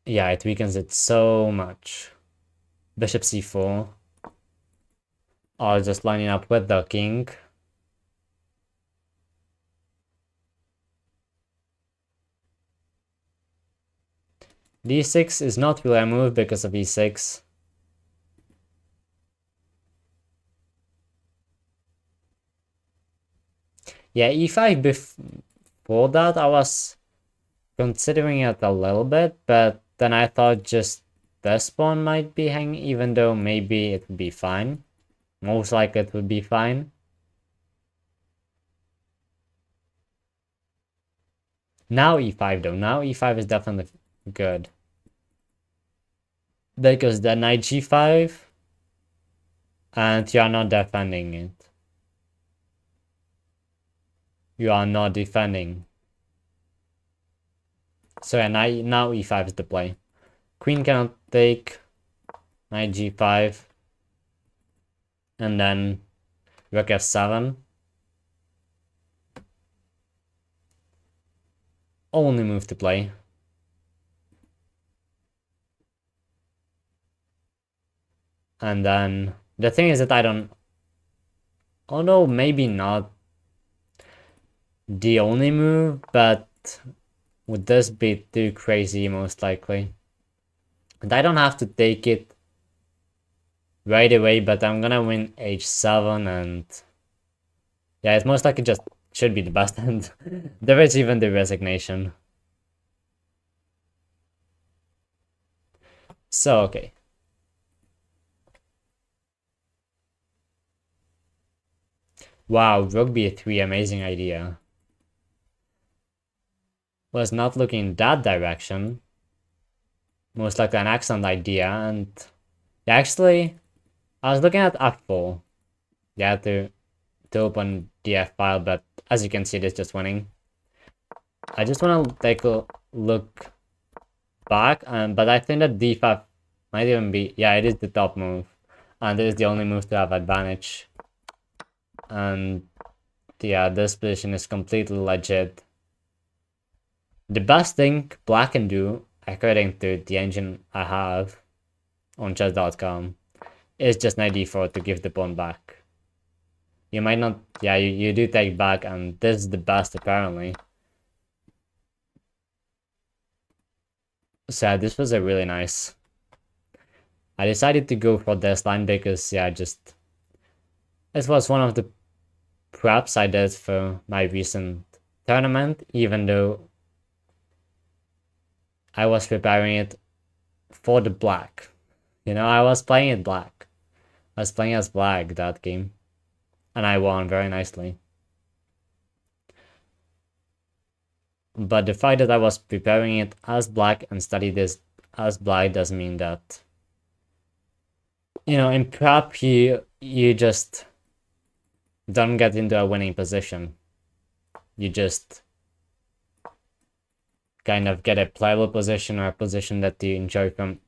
Yeah, it weakens it so much. Bishop c4. Or just lining up with the king. d6 is not really a move because of e6. Yeah, e5 before that I was considering it a little bit, but then I thought just this pawn might be hanging, even though maybe it would be fine. Most likely it would be fine. Now e5 though, now e5 is definitely good. Because the knight g5 and you are not defending it. You are not defending. So yeah, now e5 is the play. Queen cannot take, knight g5, and then rook f7. Only move to play. And then the thing is that I don't. Oh no, maybe not the only move, but would this be too crazy most likely? And I don't have to take it right away, but I'm gonna win h7 and yeah, it's most likely just should be the best and there is even the resignation. So okay. Wow, rook b3, amazing idea. Was not looking in that direction. Most likely an excellent idea, and yeah, actually, I was looking at f4. Yeah, to open the f file, but as you can see, it's just winning. I just want to take a look back, but I think that d5 might even be, yeah, it is the top move, and it is the only move to have advantage. And yeah, this position is completely legit. The best thing black can do, according to the engine I have on chess.com, is just knight d4 to give the pawn back. You might not, yeah, you do take back, and this is the best apparently. So this was a really nice. I decided to go for this line because yeah, just it was one of the preps I did for my recent tournament, even though I was preparing it for the black. You know, I was playing it black. I was playing as black that game, and I won very nicely. But the fact that I was preparing it as black and studied this as black doesn't mean that, you know, in prep you just don't get into a winning position. You just kind of get a playable position or a position that you enjoy from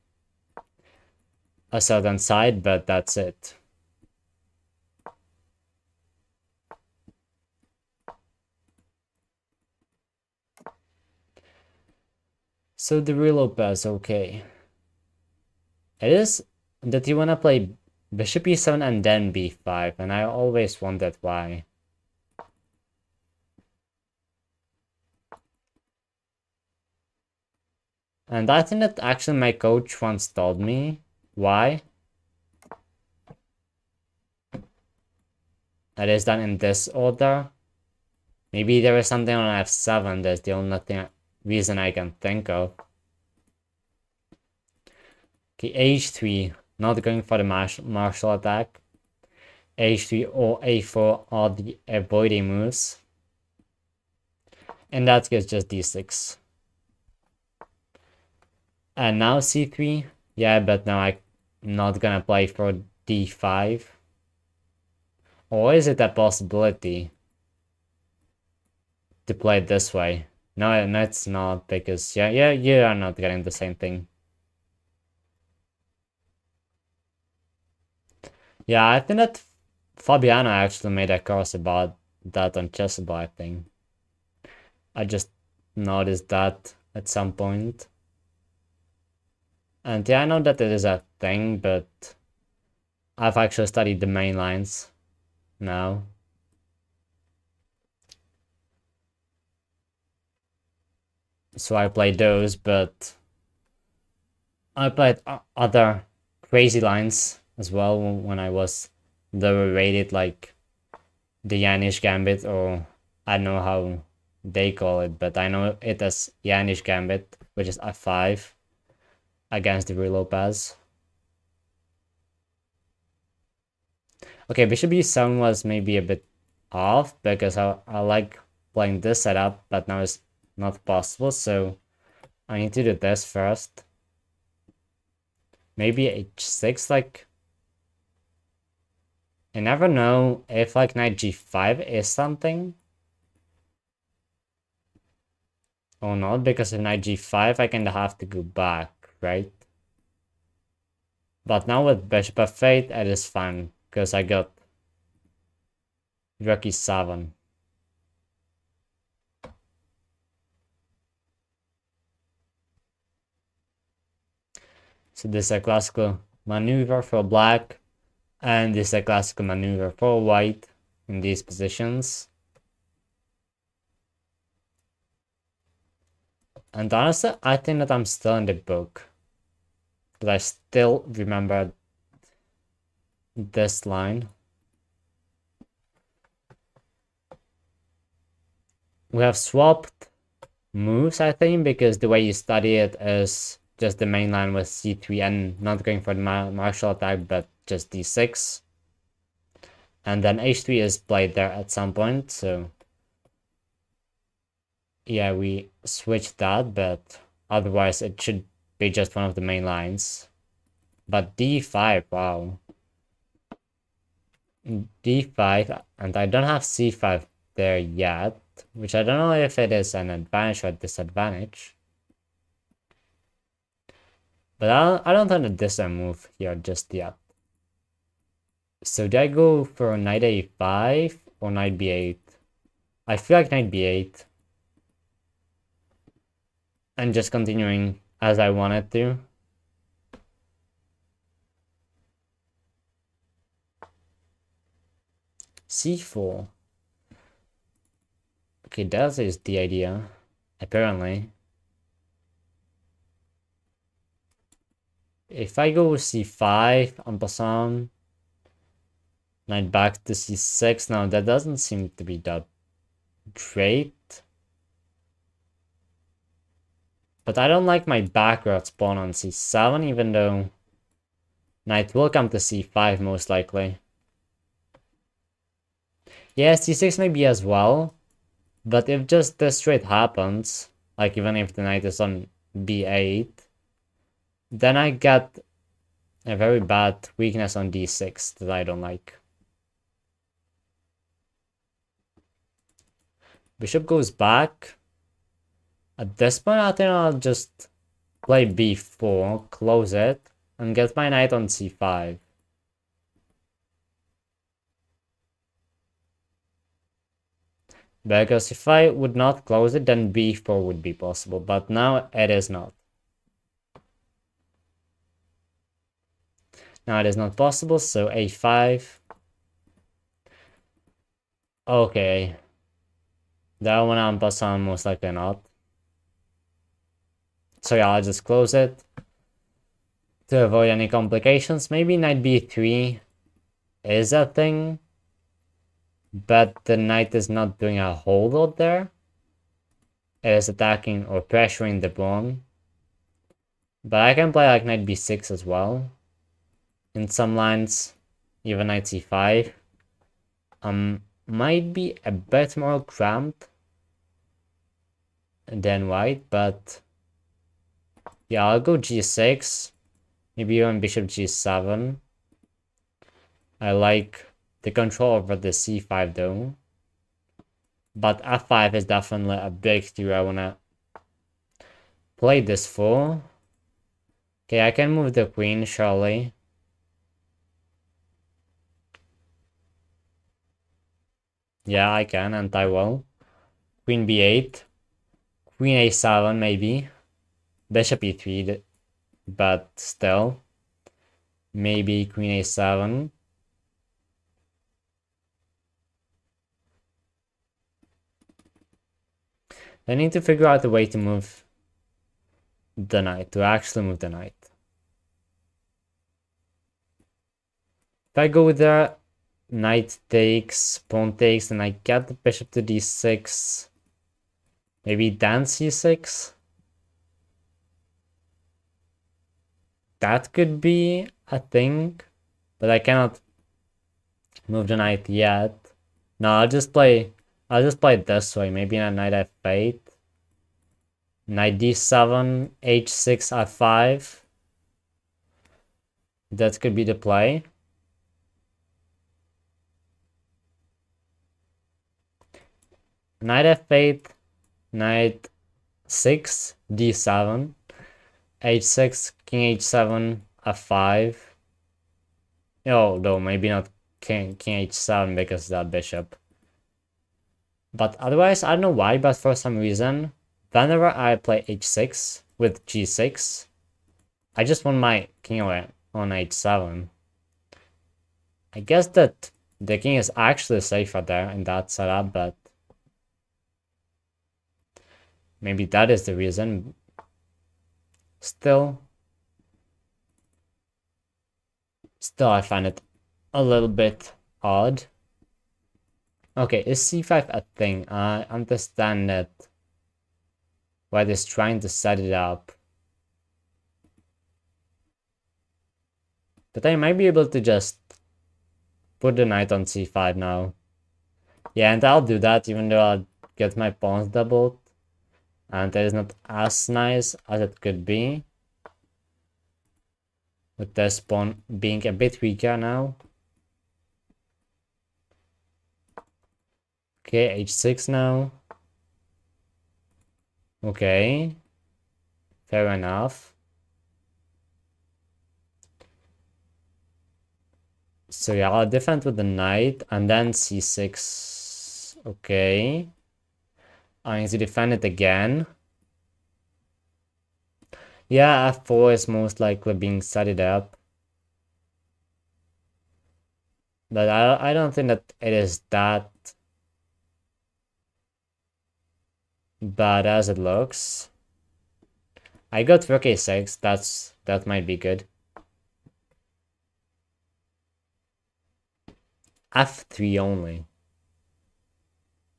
a certain side, but that's it. So the reload pass, okay. It is that you wanna play bishop e7 and then b5, and I always wondered why. And I think that actually my coach once told me why. It is done in this order. Maybe there is something on f7, that's the only reason I can think of. Okay, h3, not going for the martial attack. h3 or a4 are the avoiding moves. In that case, just d6. And now c3, yeah, but now I'm not gonna play for d5. Or is it a possibility to play it this way? No, it's not, because yeah, you are not getting the same thing. Yeah, I think that Fabiano actually made a course about that on Chessable, I think. I just noticed that at some point. And yeah, I know that it is a thing, but I've actually studied the main lines now. So I play those, but I played other crazy lines as well when I was lower rated, like the Yanish Gambit, or I don't know how they call it, but I know it as Yanish Gambit, which is f5 against the Ruy Lopez. Okay, bishop e7 was maybe a bit off because I like playing this setup, but now it's not possible, so I need to do this first. Maybe h6, like... I never know if like knight g5 is something or not, because if knight g5 I kind of have to go back, right? But now with bishop f8 it is fine, because I got rook e7. So this is a classical maneuver for black, and this is a classical maneuver for white in these positions. And honestly, I think that I'm still in the book, but I still remember this line. We have swapped moves, I think, because the way you study it is just the main line with c3 and not going for the martial attack, but just d6. And then h3 is played there at some point, so yeah, we switched that, but otherwise it should be just one of the main lines. But d5, wow. d5, and I don't have c5 there yet, which I don't know if it is an advantage or a disadvantage. But I don't think that this is a move here just yet. So do I go for knight a5 or knight b8? I feel like knight b8. And just continuing as I wanted to. c4. Okay, that is the idea, apparently. If I go c5 en passant, knight back to c6, now that doesn't seem to be that great. But I don't like my backward pawn on c7, even though knight will come to c5 most likely. Yeah, c6 maybe as well, but if just this straight happens, like even if the knight is on b8, then I get a very bad weakness on d6 that I don't like. Bishop goes back. At this point, I think I'll just play b4, close it, and get my knight on c5. Because if I would not close it, then b4 would be possible, but now it is not. Now it is not possible, so a5. Okay. That one I'm passing most likely not. So yeah, I'll just close it to avoid any complications. Maybe knight b3 is a thing, but the knight is not doing a whole lot there. It is attacking or pressuring the pawn. But I can play like knight b6 as well. In some lines, even knight c5. Might be a bit more cramped than white, but yeah, I'll go g6. Maybe even bishop g7. I like the control over the c5 though. But f5 is definitely a breakthrough I wanna play this for. Okay, I can move the queen, surely. Yeah, I can, and I will. Queen b8. Queen a7, maybe. Bishop e3, but still. Maybe queen a7. I need to figure out a way to move the knight, to actually move the knight. If I go there, knight takes, pawn takes, and I get the bishop to d6. Maybe then c6. That could be a thing, but I cannot move the knight yet. No, I'll just play it this way. Maybe a knight f8. Knight d7, h6, f5. That could be the play. Knight f8, knight 6, d7, h6, king h7, f5. Oh, no, maybe not king h7 because of that bishop. But otherwise, I don't know why, but for some reason, whenever I play h6 with g6, I just want my king away on h7. I guess that the king is actually safer there in that setup, but maybe that is the reason. Still, I find it a little bit odd. Okay, is c5 a thing? I understand that White is trying to set it up. But I might be able to just put the knight on c5 now. Yeah, and I'll do that even though I'll get my pawns doubled. And that is not as nice as it could be. With this pawn being a bit weaker now. Okay, h6 now. Okay. Fair enough. So yeah, I'll defend with the knight and then c6. Okay. I need to defend it again. Yeah, f4 is most likely being set it up. But I don't think that it is that bad as it looks. I got rook a6, that might be good. f3 only.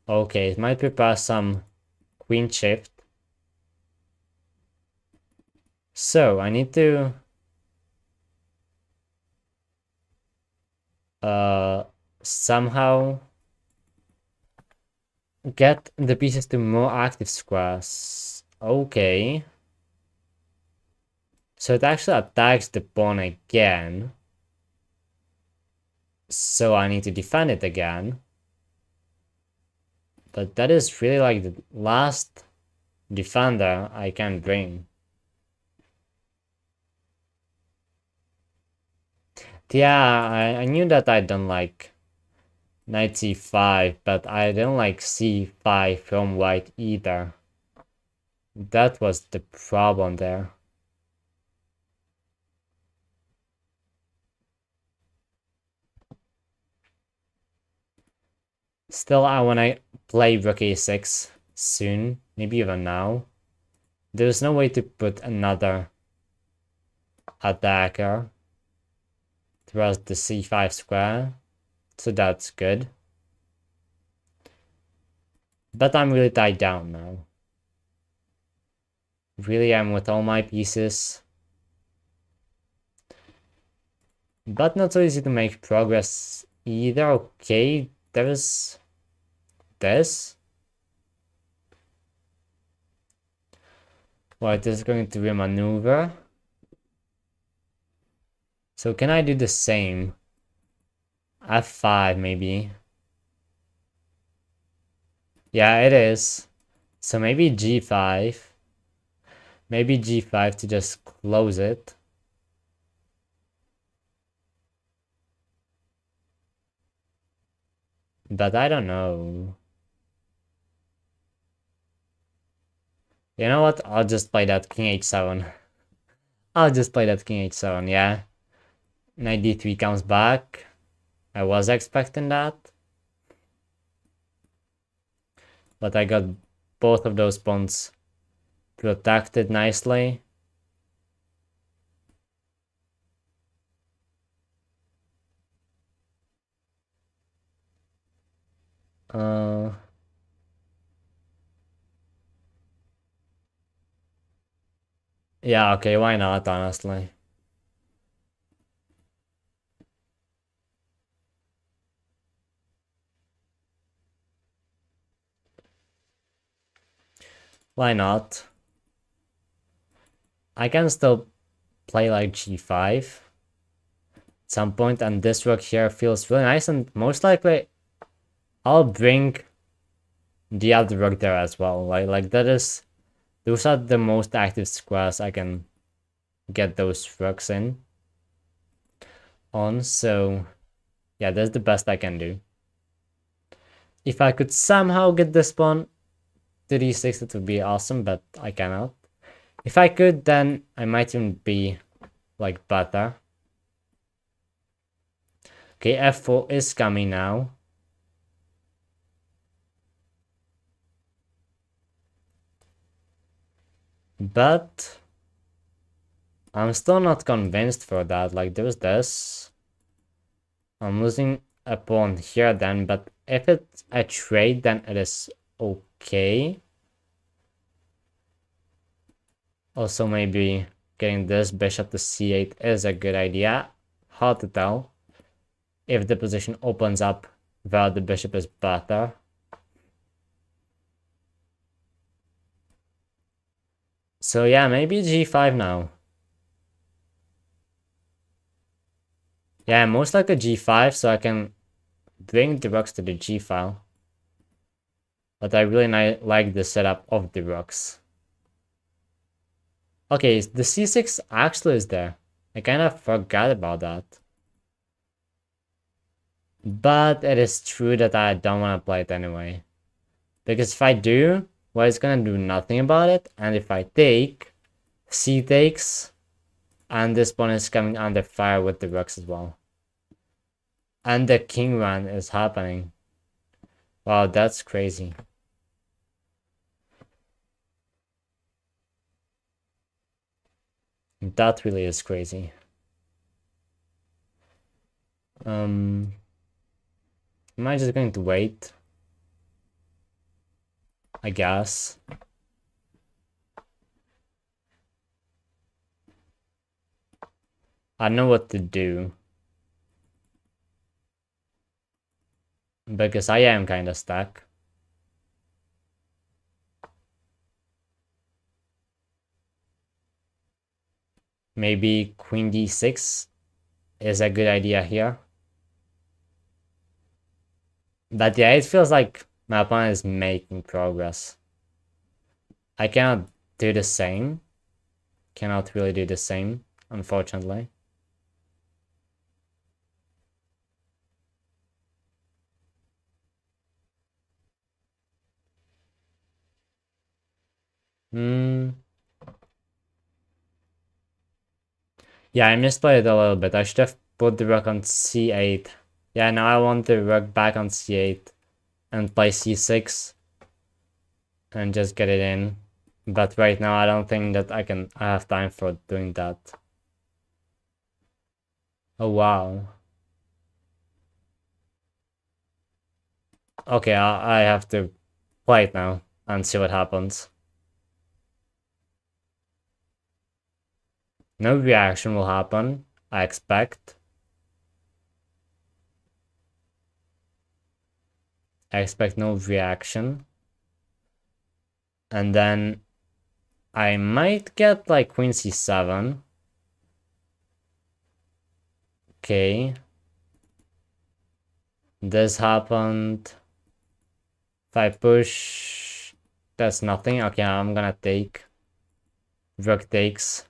Okay, it might prepare some queen shift. So I need to somehow get the pieces to more active squares. Okay. So it actually attacks the pawn again. So I need to defend it again. But that is really like the last defender I can bring. Yeah, I knew that I don't like knight c5, but I don't like c5 from white either. That was the problem there. Still, I want to play rook a6 soon, maybe even now. There's no way to put another attacker towards the c5 square, so that's good. But I'm really tied down now. Really, I'm with all my pieces. But not so easy to make progress either. Okay, there's this. White is going to remaneuver. So can I do the same? f5 maybe. Yeah, it is. So maybe g5. Maybe g5 to just close it. But I don't know. You know what? I'll just play that king h7. I'll just play that king h7, yeah. Knight d3 comes back. I was expecting that. But I got both of those pawns protected nicely. Uh, yeah, okay, why not, honestly? Why not? I can still play like g5 at some point, and this rook here feels really nice, and most likely I'll bring the other rook there as well. Like that is, those are the most active squares I can get those rooks in on, so yeah, that's the best I can do. If I could somehow get this pawn to d6, it would be awesome, but I cannot. If I could, then I might even be like better. Okay, f4 is coming now. But I'm still not convinced for that. Like, there's this. I'm losing a pawn here then, but if it's a trade, then it is okay. Also, maybe getting this bishop to c8 is a good idea. Hard to tell if the position opens up where the bishop is better. So yeah, maybe g5 now. Yeah, most likely g5, so I can bring the rooks to the g file. But I really like the setup of the rooks. Okay, the c6 actually is there. I kind of forgot about that. But it is true that I don't want to play it anyway. Because if I do, well, it's gonna do nothing about it. And if I take, c takes, and this pawn is coming under fire with the rooks as well. And the king run is happening. Wow, that's crazy. That really is crazy. Am I just going to wait? I guess. I know what to do. Because I am kind of stuck. Maybe queen d6 is a good idea here. But yeah, it feels like my opponent is making progress. I cannot do the same. Cannot really do the same, unfortunately. Yeah, I misplayed it a little bit. I should have put the rook on c8. Yeah, now I want the rook back on c8 and play c6 and just get it in. But right now I don't think that I have time for doing that. Oh wow. Okay, I have to play it now and see what happens. No reaction will happen, I expect. I expect no reaction. And then I might get like queen c7. Okay. This happened. If I push, that's nothing. Okay, I'm gonna take. Rook takes.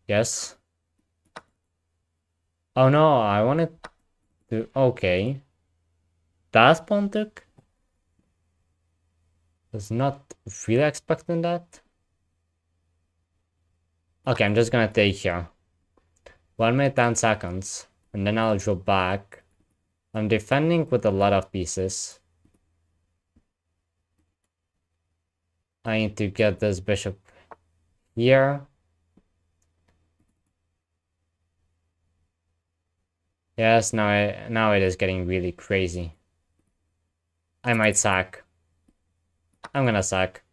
Yes. Oh no, I wanted to. Okay. That pawn took? Was not really expecting that. Okay, I'm just gonna take here. 1 minute 10 seconds. And then I'll draw back. I'm defending with a lot of pieces. I need to get this bishop here. Yes, now it is getting really crazy. I might sack. I'm gonna sack.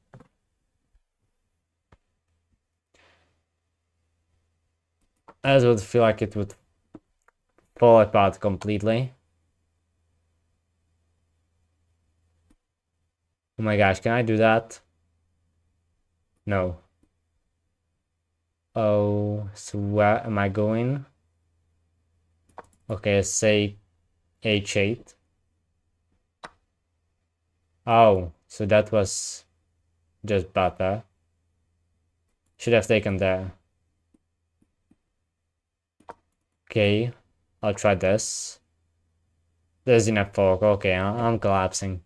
I would feel like it would fall apart completely. Oh my gosh, can I do that? No. Oh, so where am I going? Okay, say h8. Oh, so that was just better. Should have taken there. Okay, I'll try this. There's enough fork. Okay, I'm collapsing.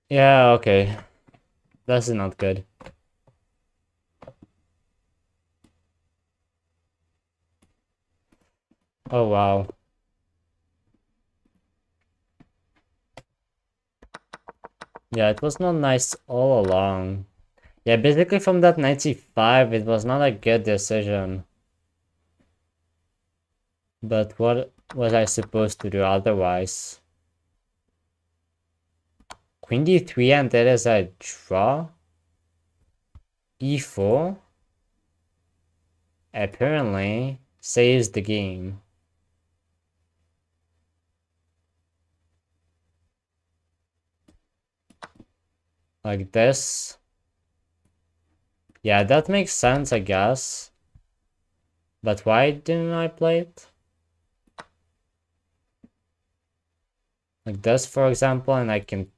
Yeah, okay. This is not good. Oh, wow. Yeah, it was not nice all along. Yeah, basically from that 95, it was not a good decision. But what was I supposed to do otherwise? Queen d3 and there is a draw? e4? Apparently saves the game. Like this. Yeah, that makes sense, I guess. But why didn't I play it? Like this, for example, and I can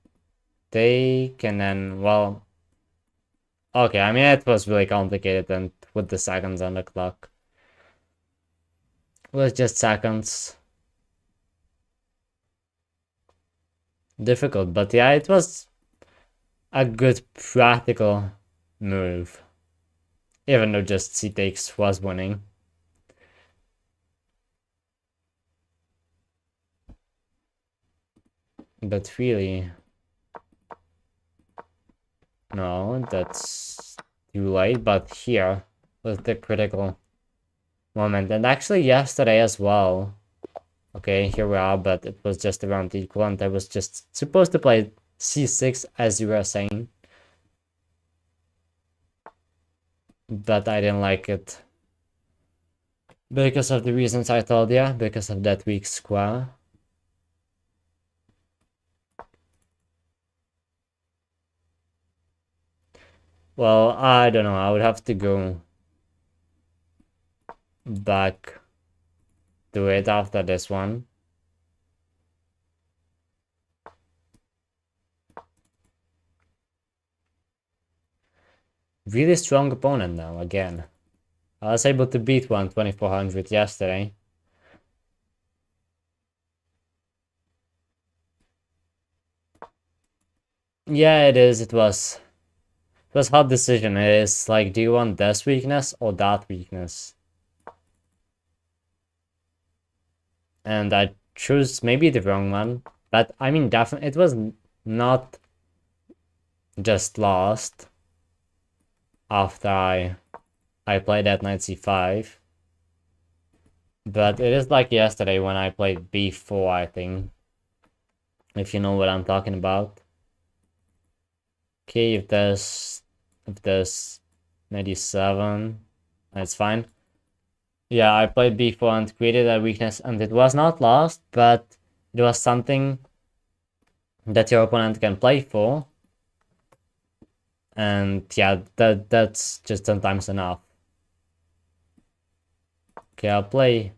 take, and then, well... Okay, I mean, it was really complicated and with the seconds on the clock. It was just seconds. Difficult, but yeah, it was a good practical move. Even though just c takes was winning. But really... No, that's too late, but here was the critical moment. And actually yesterday as well. Okay, here we are, but it was just around equal, and I was just supposed to play c6 as you were saying. But I didn't like it. Because of the reasons I told you, because of that weak square. Well, I don't know, I would have to go back to it after this one. Really strong opponent now, again. I was able to beat one 2400 yesterday. Yeah, it is, it was. It was a hard decision. It is like, do you want this weakness or that weakness? And I chose maybe the wrong one. But I mean, definitely, it was not just lost after I played at knight c5. But it is like yesterday when I played b4, I think. If you know what I'm talking about. Okay, if there's 97, that's fine. Yeah, I played b4 and created a weakness, and it was not lost, but it was something that your opponent can play for. And yeah, that's just sometimes enough. Okay, I'll play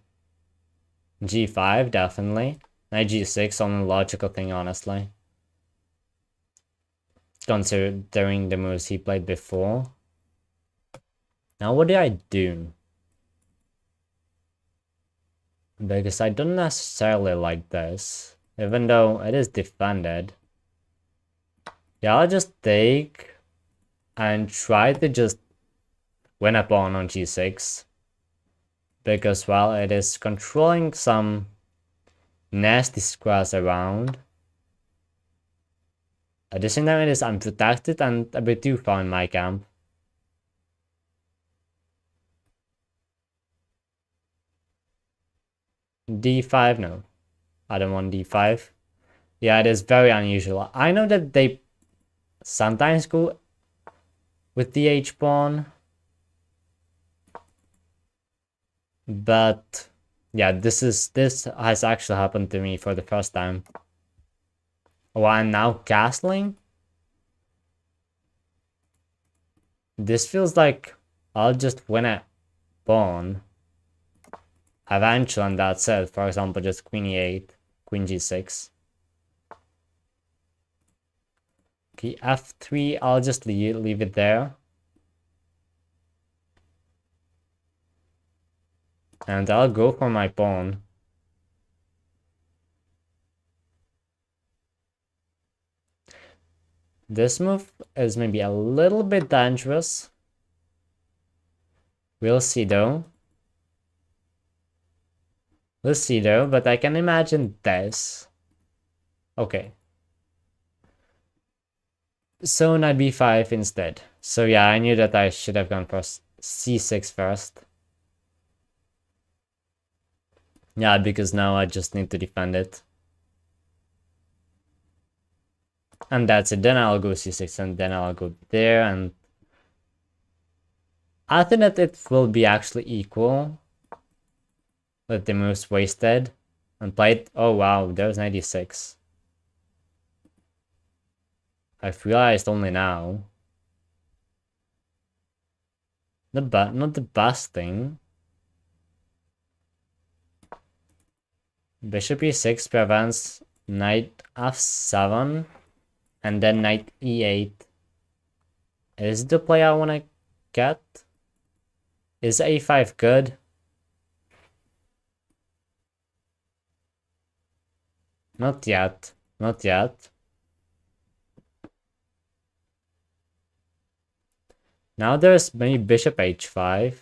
g5, definitely. Knight g6 on a logical thing, honestly. Considering the moves he played before. Now, what do I do? Because I don't necessarily like this, even though it is defended. Yeah, I'll just take and try to just win a pawn on g6. Because, well, it is controlling some nasty squares around. At the same time, it is unprotected and a bit too far in my camp. D5, no. I don't want D5. Yeah, it is very unusual. I know that they sometimes go with the H pawn. But yeah, this has actually happened to me for the first time. Oh, I'm now castling? This feels like I'll just win a pawn. Eventually, and that's it. For example, just queen e8, queen g6. Okay, f3, I'll just leave it there. And I'll go for my pawn. This move is maybe a little bit dangerous. We'll see though. We'll see though, but I can imagine this. Okay. So knight b5 instead. So yeah, I knew that I should have gone for c6 first. Yeah, because now I just need to defend it. And that's it. Then I'll go c6 and then I'll go there, and I think that it will be actually equal with the moves wasted and played. Oh wow, there's 96. I've realized only now. Not the best thing. Bishop e6 prevents knight f7 and then knight e8. Is the play I want to get? Is a5 good? Not yet. Not yet. Now there's maybe bishop h5.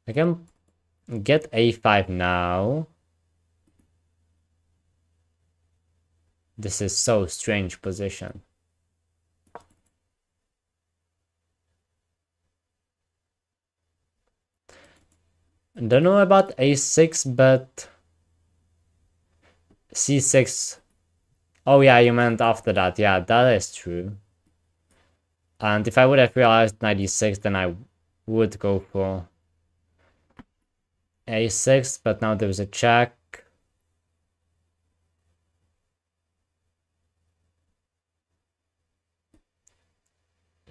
I can get a5 now. This is so strange position. Don't know about a6, but c6. Oh yeah, you meant after that. Yeah, that is true. And if I would have realized knight e6, then I would go for a6, but now there's a check.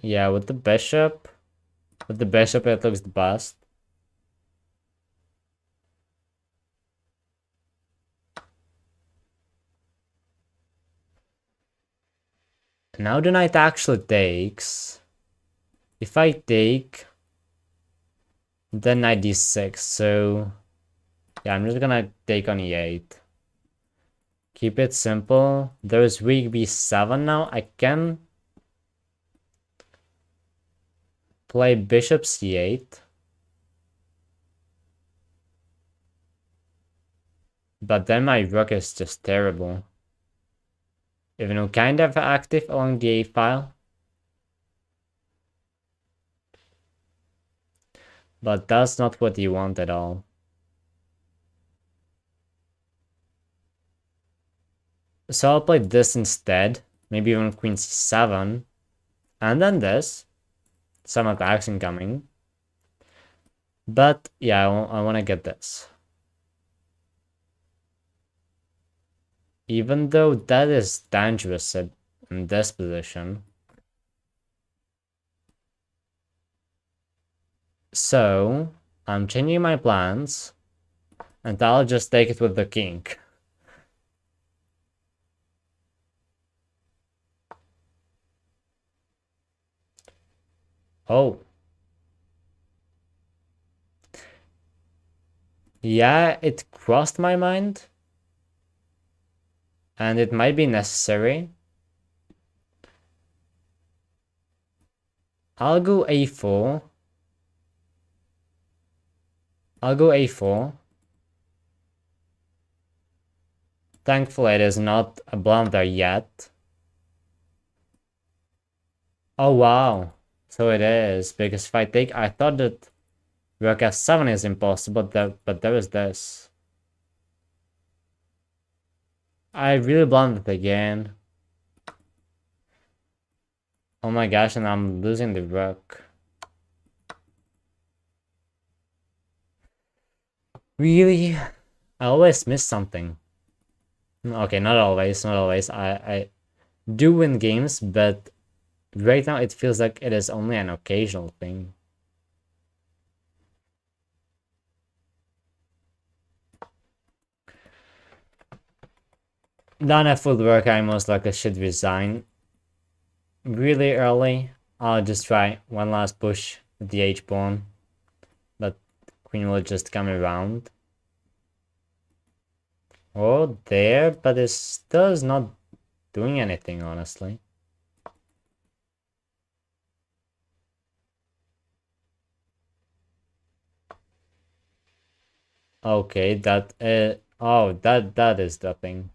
Yeah, with the bishop it looks the best. Now the knight actually takes. If I take, then knight d6, so yeah, I'm just gonna take on e8. Keep it simple. There's weak b7 now. I can play bishop c8. But then my rook is just terrible. Even though kind of active along the a file. But that's not what you want at all. So I'll play this instead. Maybe even queen c7. And then this. Some attacks incoming. But yeah, I want to get this. Even though that is dangerous in this position. So I'm changing my plans. And I'll just take it with the king. Oh. Yeah, it crossed my mind. And it might be necessary. I'll go a4. I'll go a4. Thankfully, it is not a blunder yet. Oh wow, so it is, because if I thought that rook f7 is impossible, but there is this. I really blundered again. Oh my gosh, and I'm losing the rook. Really? I always miss something. Okay, not always, not always. I do win games, but right now it feels like it is only an occasional thing. Done a full work, I most likely should resign really early. I'll just try one last push with the h-pawn, but queen will just come around. Oh, there, but it still is not doing anything, honestly. Okay, oh, that is the thing.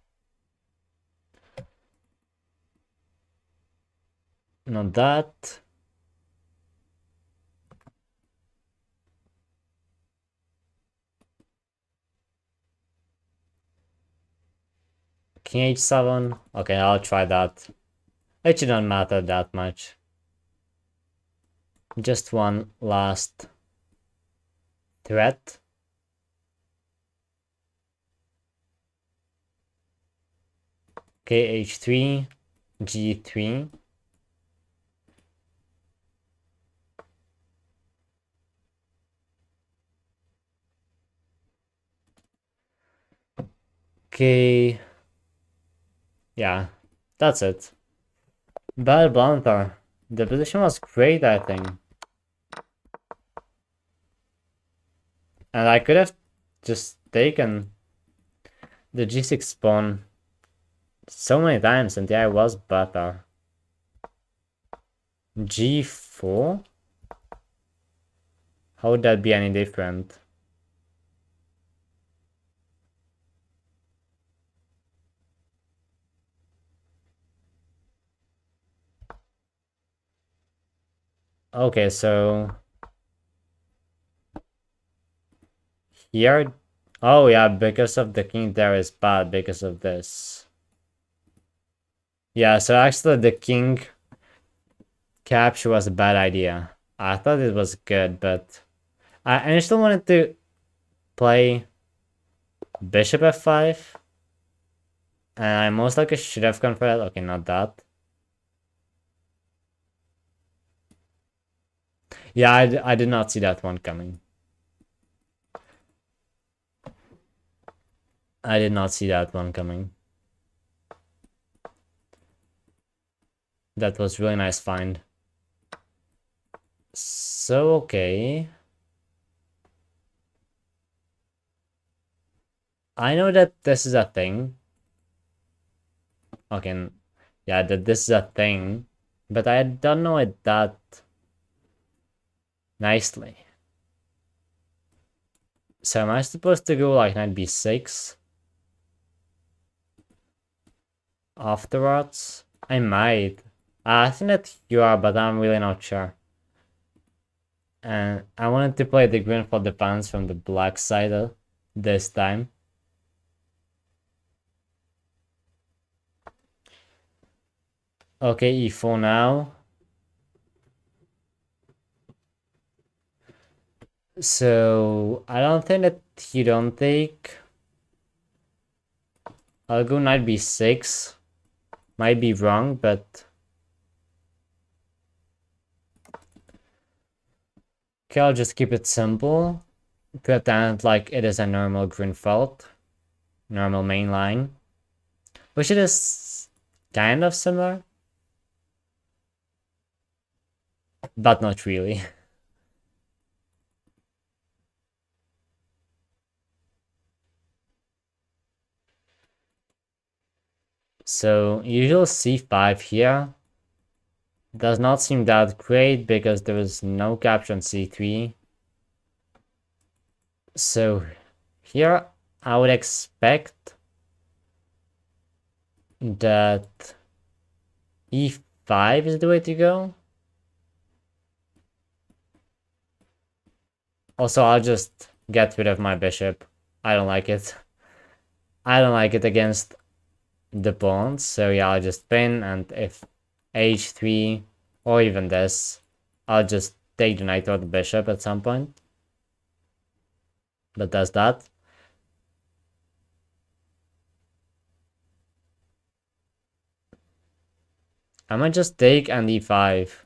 Not that. King h7. Okay, I'll try that. It shouldn't matter that much. Just one last threat. Okay, h3, g3. Okay. Yeah, that's it. Bad blunder. The position was great, I think. And I could have just taken the g6 pawn so many times, and yeah, I was better. g4? How would that be any different? Okay, so here, oh yeah, because of the king there is bad because of this. Yeah, so actually the king capture was a bad idea. I thought it was good, but I initially wanted to play bishop f5, and I most likely should have gone for that. Okay, not that. Yeah, I did not see that one coming. I did not see that one coming. That was really nice find. So, okay. I know that this is a thing. Okay, yeah, that this is a thing. But I don't know it that nicely. So am I supposed to go like knight b6? Afterwards? I might. I think that you are, but I'm really not sure. And I wanted to play the green for defense from the black side this time. Okay, e4 now. So I don't think that you don't take. I'll go knight b6. Might be wrong, but okay, I'll just keep it simple. Pretend like it is a normal Grunfeld, normal main line, which it is kind of similar, but not really. So usual c5 here does not seem that great because there is no capture on c3. So here I would expect that e5 is the way to go. Also, I'll just get rid of my bishop. I don't like it. I don't like it against the pawns, so yeah, I'll just pin, and if h3 or even this, I'll just take the knight or the bishop at some point. But that's that. I might just take and e5.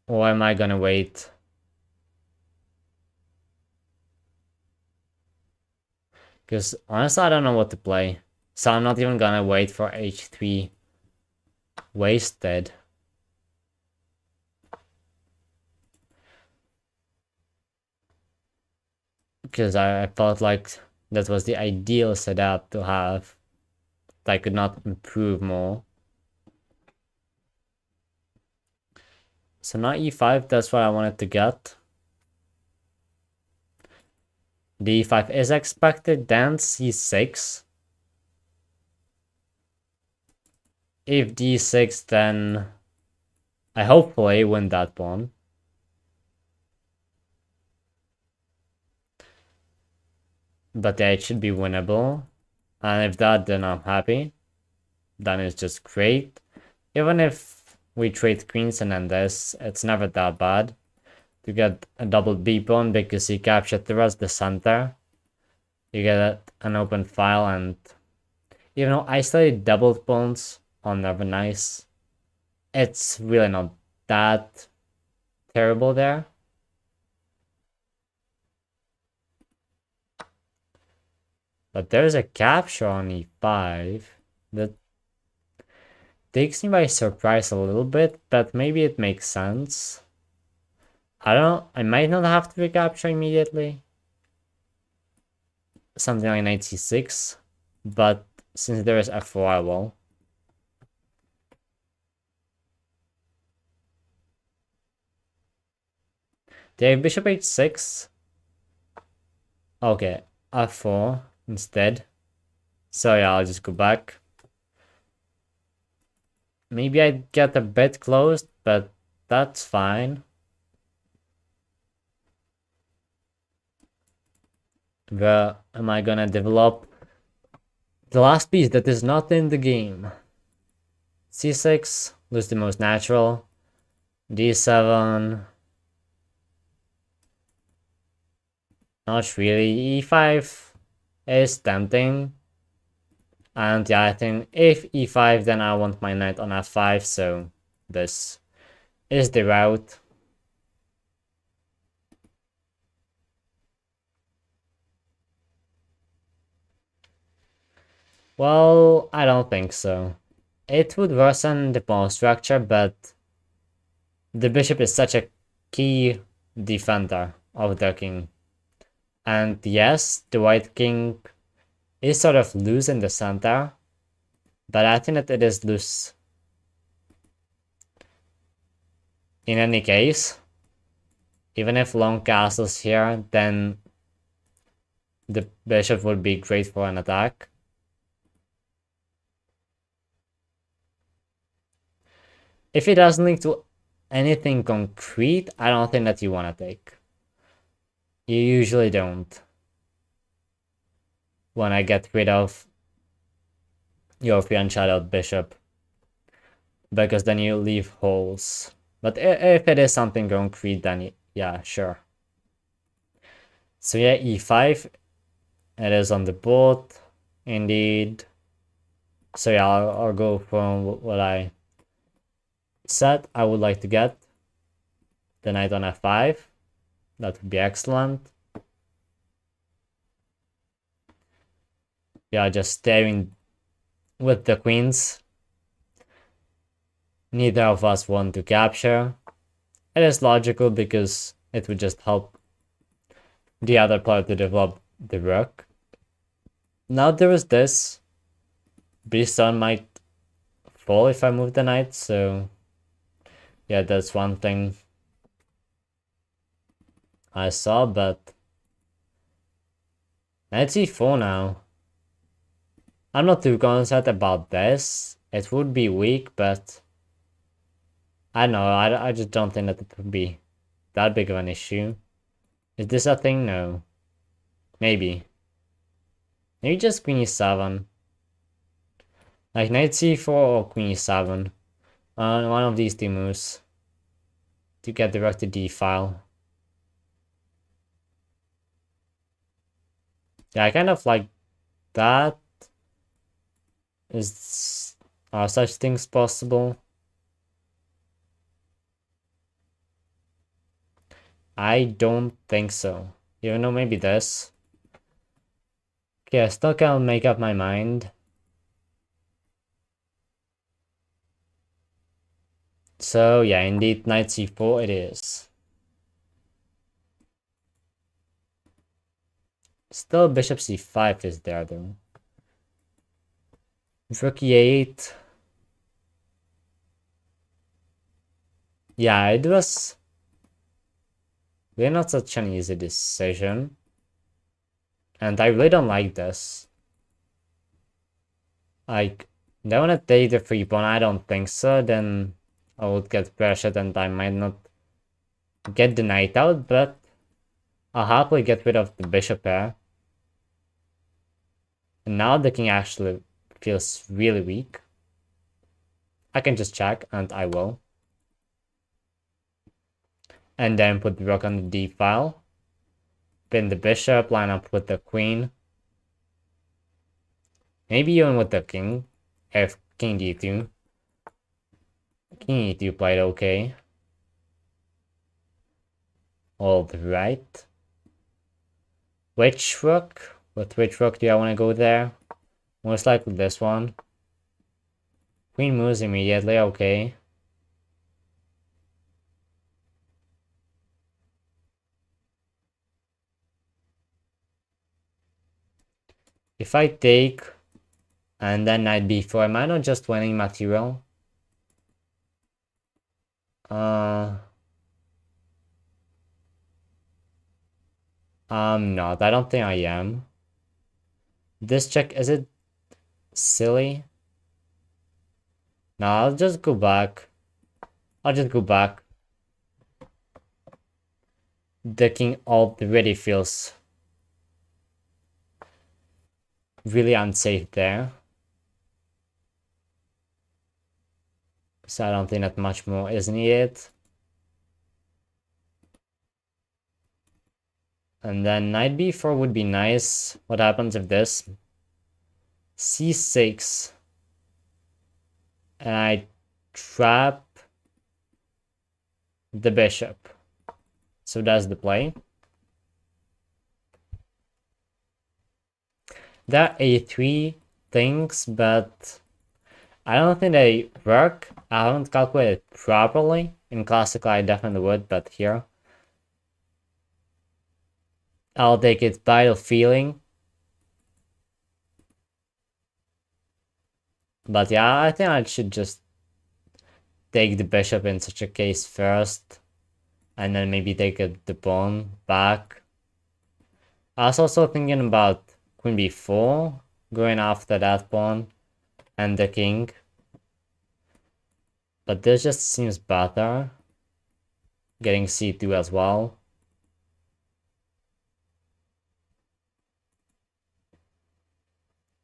Or am I gonna wait? Because honestly, I don't know what to play. So I'm not even gonna wait for h3 wasted. Because I felt like that was the ideal setup to have. I could not improve more. So now e5, that's what I wanted to get. d5 is expected, then c6. If d6, then I hopefully win that pawn. But yeah, it should be winnable. And if that, then I'm happy. Then it's just great. Even if we trade queens and then this, it's never that bad to get a double B pawn because he captured the rest of the center. You get an open file, and even though isolated doubled pawns are never nice, it's really not that terrible there. But there's a capture on e5 that takes me by surprise a little bit, but maybe it makes sense. I don't know, I might not have to recapture immediately. Something like knight c6, but since there is f4, I will. They have bishop h6. Okay, f4 instead. So yeah, I'll just go back. Maybe I get a bit closed, but that's fine. Where am I gonna develop the last piece that is not in the game? c6 looks the most natural. d7, not really. e5 is tempting. And yeah, I think if e5, then I want my knight on f5, so this is the route. Well, I don't think so. It would worsen the pawn structure, but the bishop is such a key defender of the king. And yes, the white king is sort of loose in the center, but I think that it is loose in any case. Even if long castles here, then the bishop would be great for an attack. If it doesn't link to anything concrete, I don't think that you want to take. You usually don't. When I get rid of your free unshadowed bishop. Because then you leave holes. But if it is something concrete, then yeah, sure. So yeah, e5. It is on the board. Indeed. So yeah, I'll go from what I said I would like to get. The knight on f5. That would be excellent. Yeah, just staring with the queens. Neither of us want to capture. It is logical because it would just help the other player to develop the rook. Now there is this. b7 might fall if I move the knight, so yeah, that's one thing I saw, but Knight c4 now. I'm not too concerned about this. It would be weak, but I don't know. I just don't think that it would be that big of an issue. Is this a thing? No. Maybe. Maybe just queen e7. Like knight c4 or queen e7. One of these two moves. To get the rook to d file. Yeah, I kind of like that. Are such things possible? I don't think so. Even though maybe this. Okay, I still can't make up my mind. So yeah, indeed, knight c4 it is. Still bishop c5 is there though. Rook e8. Yeah, it was really not such an easy decision. And I really don't like this. Like, they wanna take the free pawn, I don't think so, then I would get pressured and I might not get the knight out, but I'll happily get rid of the bishop pair. And now the king actually feels really weak. I can just check, and I will. And then put the rook on the d file. Pin the bishop, line up with the queen. Maybe even with the king, if king d2. King e2 played okay. Alright. Which rook? With which rook do I want to go there? Most likely this one. Queen moves immediately, okay. If I take and then knight b4, am I not just winning material? I'm not. I don't think I am. This check, is it silly? No, I'll just go back. I'll just go back. The king already feels really unsafe there. So I don't think that much more is needed. And then knight b4 would be nice. What happens if this? c6. And I trap the bishop. So that's the play. There are a3 things, but I don't think they work. I haven't calculated properly. In classical, I definitely would, but here I'll take it by the feeling. But yeah, I think I should just take the bishop in such a case first. And then maybe take the pawn back. I was also thinking about queen b4, going after that pawn and the king. But this just seems better. Getting c2 as well.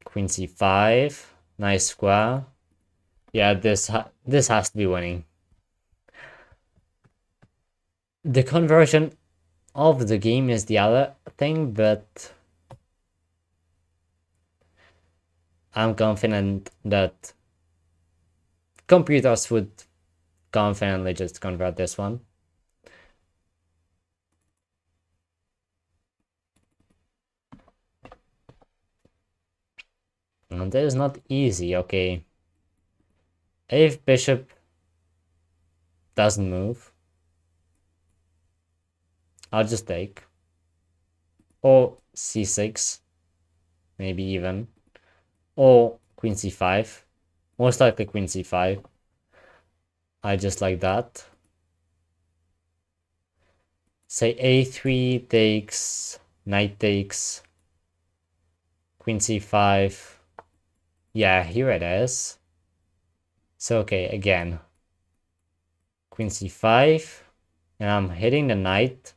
Queen c5, nice square. Yeah, this has to be winning. The conversion of the game is the other thing, but I'm confident that computers would confidently just convert this one. And that is not easy, okay. If bishop doesn't move, I'll just take. Or c6, maybe even. Or queen c5. Most likely queen c5. I just like that. Say a3 takes, knight takes. Queen c5. Yeah, here it is. So, okay, again. Queen c5. And I'm hitting the knight.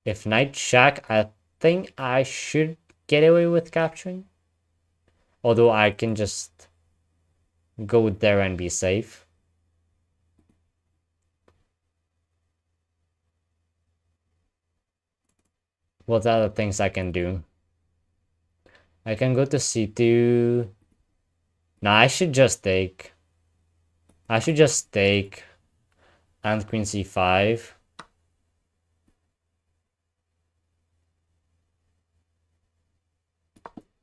If knight check, I think I should get away with capturing. Although I can just go there and be safe. What other things I can do? I can go to c2. Nah, I should just take. I should just take. And queen c5.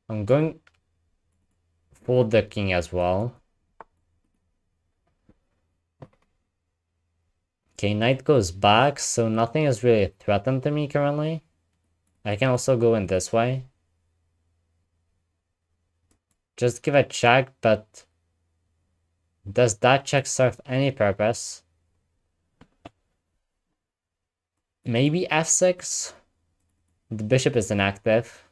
I'm going for the king as well. Okay, knight goes back, so nothing is really threatened to me currently. I can also go in this way. Just give a check, but does that check serve any purpose? Maybe f6? The bishop is inactive.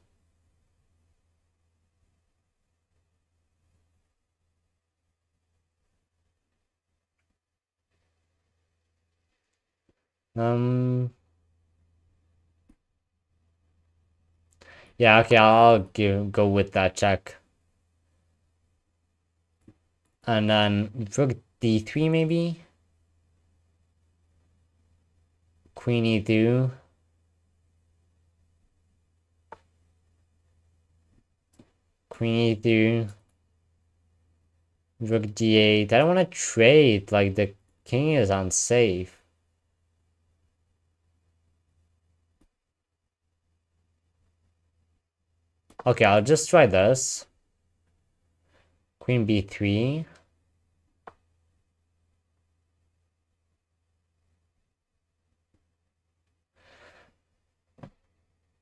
Yeah, okay, I'll go with that check. And then rook d3 maybe? Queen e2. Queen e2. Rook d8. I don't want to trade, like the king is unsafe. Okay, I'll just try this. Queen b3.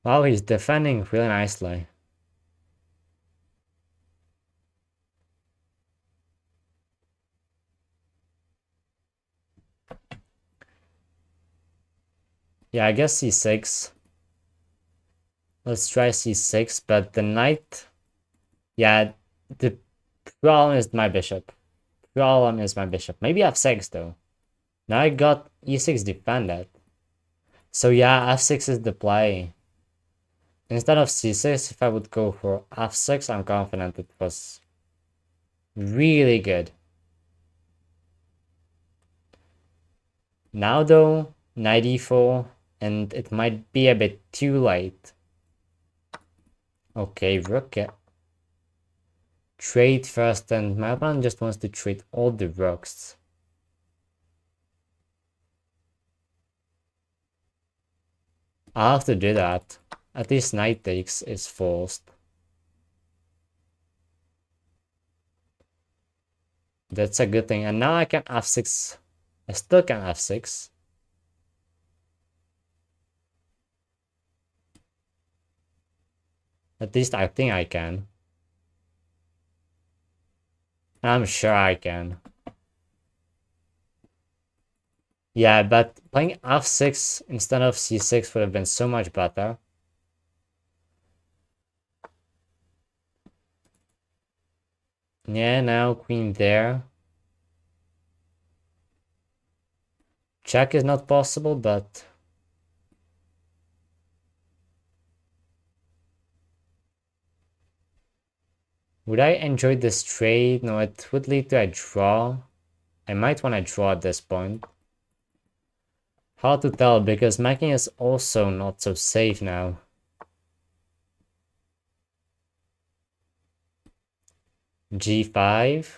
Wow, he's defending really nicely. Yeah, I guess c6. Let's try c6, but the knight... Yeah, the problem is my bishop. Problem is my bishop. Maybe f6 though. Now I got e6 defended. So yeah, f6 is the play. Instead of c6, if I would go for f6, I'm confident it was really good. Now though, knight e4, and it might be a bit too late. Okay, rook. Trade first, and my opponent just wants to trade all the rooks. I'll have to do that. At least knight takes is forced. That's a good thing. And now I can f6. I still can f6. At least I think I can. I'm sure I can. Yeah, but playing f6 instead of c6 would have been so much better. Yeah, now queen there. Check is not possible, but... Would I enjoy this trade? No, it would lead to a draw. I might want to draw at this point. Hard to tell, because my king is also not so safe now. G5.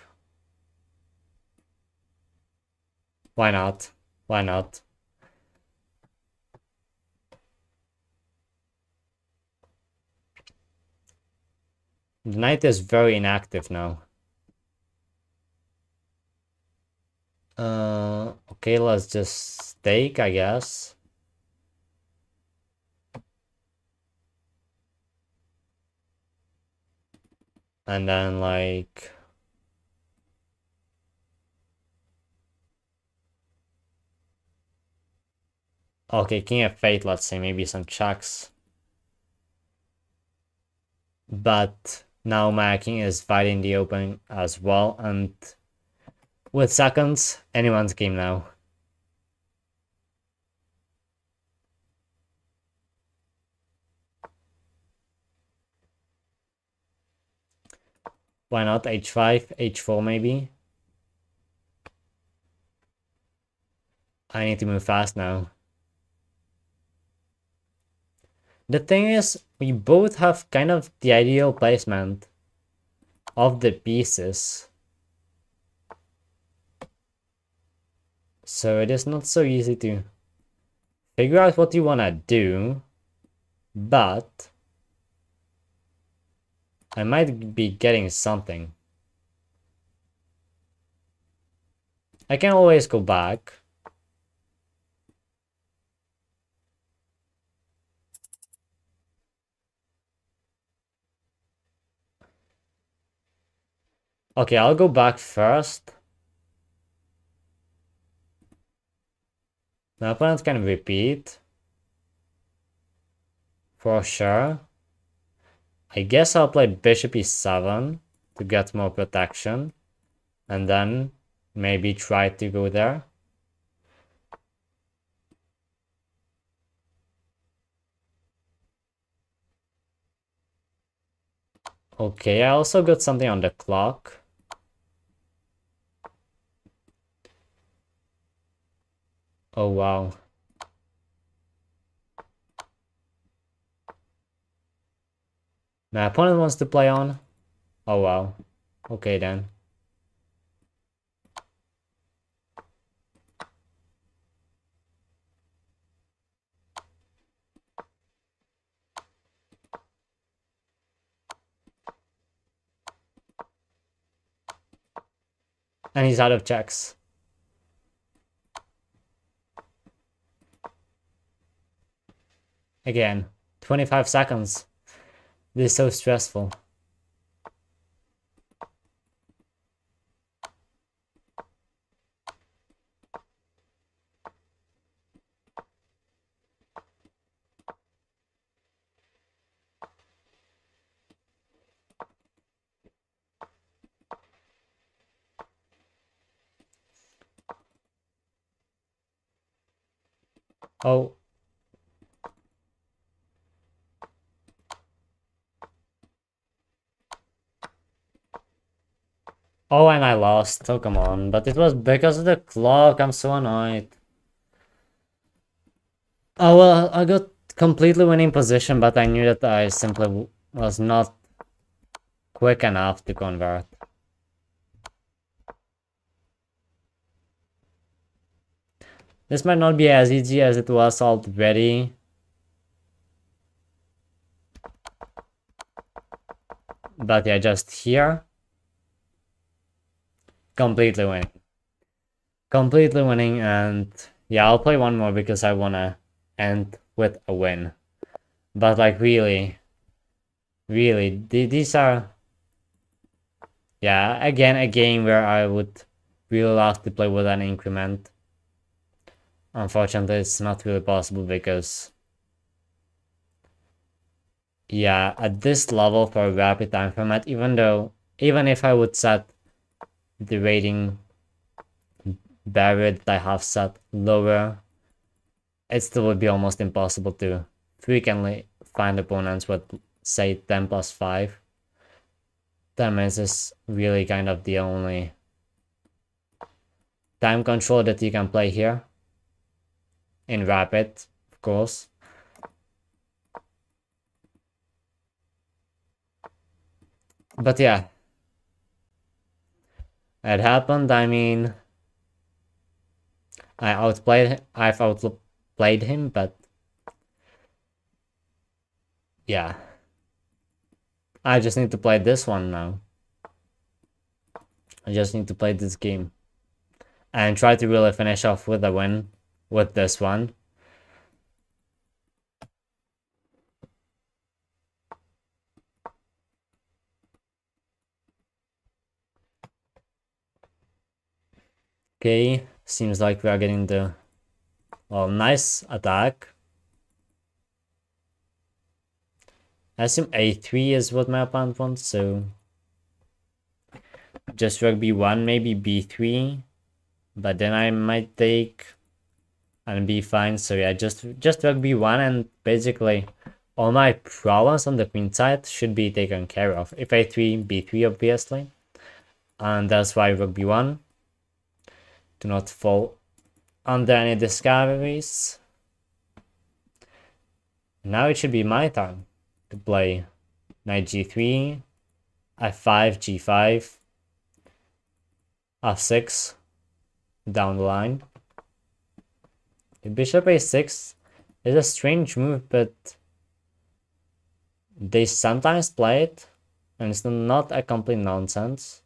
Why not? Why not? The knight is very inactive now. Okay, let's just stake, I guess. And then, like... Okay, king of fate, let's say, maybe some checks. but now my king is fighting the open as well, and with seconds, anyone's game now. Why not h5, h4 maybe? I need to move fast now. The thing is, we both have kind of the ideal placement of the pieces. So it is not so easy to figure out what you want to do, but I might be getting something. I can always go back. Okay, I'll go back first. My opponent can repeat. For sure. I guess I'll play bishop e7 to get more protection. And then maybe try to go there. Okay, I also got something on the clock. Oh wow. My opponent wants to play on. Oh wow. Okay then. And he's out of checks. Again, 25 seconds. This is so stressful. Oh. Oh, and I lost. Oh, come on. But it was because of the clock. I'm so annoyed. Oh, well, I got completely winning position, but I knew that I simply was not quick enough to convert. This might not be as easy as it was already. But yeah, just here. Completely winning. Completely winning, and yeah, I'll play one more because I wanna end with a win. But like really, these are, yeah, again, a game where I would really love to play with an increment. Unfortunately, it's not really possible because, yeah, at this level for a rapid time format, even if I would set the rating barrier that I have set lower, it still would be almost impossible to frequently find opponents with, say, 10 plus 5. 10 minutes is really kind of the only time control that you can play here. In rapid, of course. But yeah. It happened, I mean, I've outplayed him, but yeah. I just need to play this one now. I just need to play this game. And try to really finish off with a win with this one. Okay, seems like we are getting the, well, nice attack. I assume a3 is what my opponent wants, so just rook b1, maybe b3, but then I might take and be fine. So yeah, just rook b1, and basically all my problems on the queen side should be taken care of. If a3, b3 obviously, and that's why rook b1. Do not fall under any discoveries. Now it should be my turn to play knight g3, f5, g5, f6 down the line. The bishop a6 is a strange move, but they sometimes play it, and it's not a complete nonsense.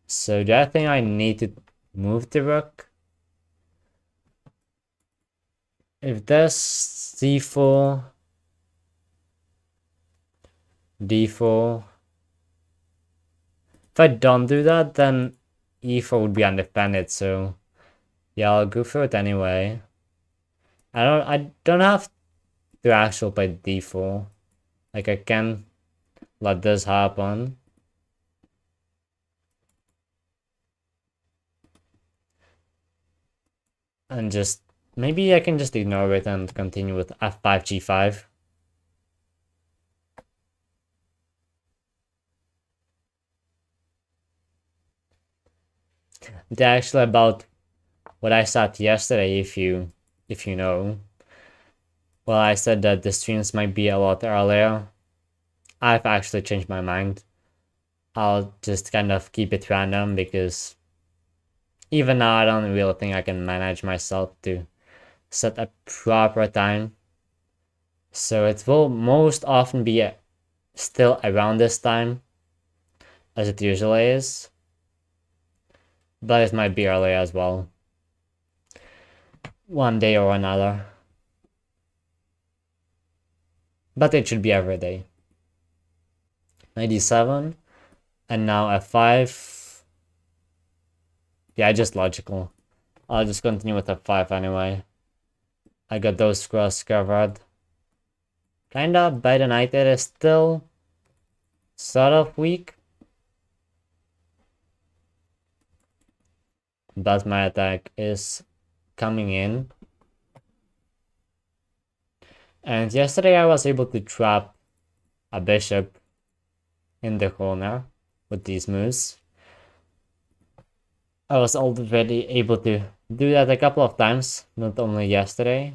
So do I think I need to move the rook? If there's c4, d4, if I don't do that, then e4 would be undefended, so yeah, I'll go for it anyway. I don't have to actually play d4. Like, I can let this happen. And just, maybe I can just ignore it and continue with f5, g5. They're actually about what I said yesterday, if you know. Well, I said that the streams might be a lot earlier. I've actually changed my mind. I'll just kind of keep it random, because even now I don't really think I can manage myself to set a proper time. So it will most often be still around this time, as it usually is. But it might be earlier as well. One day or another. But it should be every day. 97. And now f5. Yeah, just logical. I'll just continue with f5 anyway. I got those squares covered. Kinda by the knight it is still sort of weak. But my attack is coming in. And yesterday I was able to trap a bishop in the corner with these moves. I was already able to do that a couple of times, not only yesterday.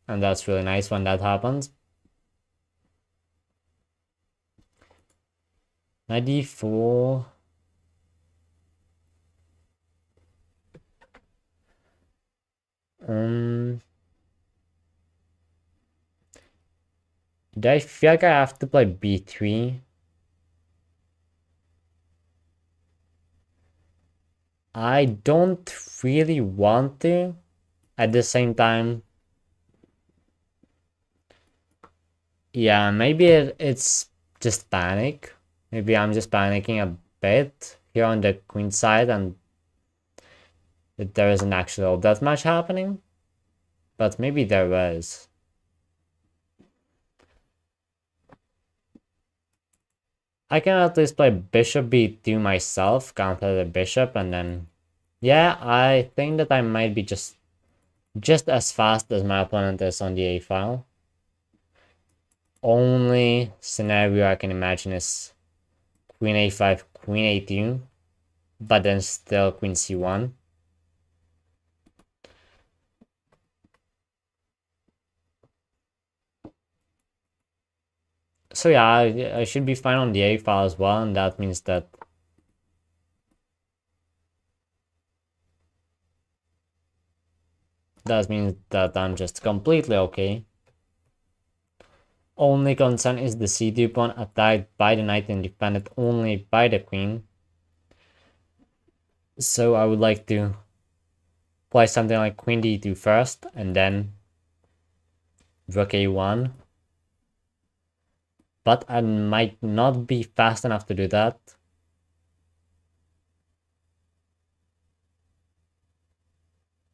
And that's really nice when that happens. Knight d4. Do I feel like I have to play b3? I don't really want to. At the same time, yeah, maybe it's just panic. Maybe I'm just panicking a bit here on the queen side, and there isn't actually all that much happening. But maybe there was. I can at least play bishop b2 myself, counter the bishop, and then yeah, I think that I might be just as fast as my opponent is on the a file. Only scenario I can imagine is queen a5, queen a2, but then still queen c1. So yeah, I should be fine on the a file as well, and that means that I'm just completely okay. Only concern is the c2 pawn attacked by the knight and defended only by the queen. So I would like to play something like queen d2 first, and then rook a1. But I might not be fast enough to do that.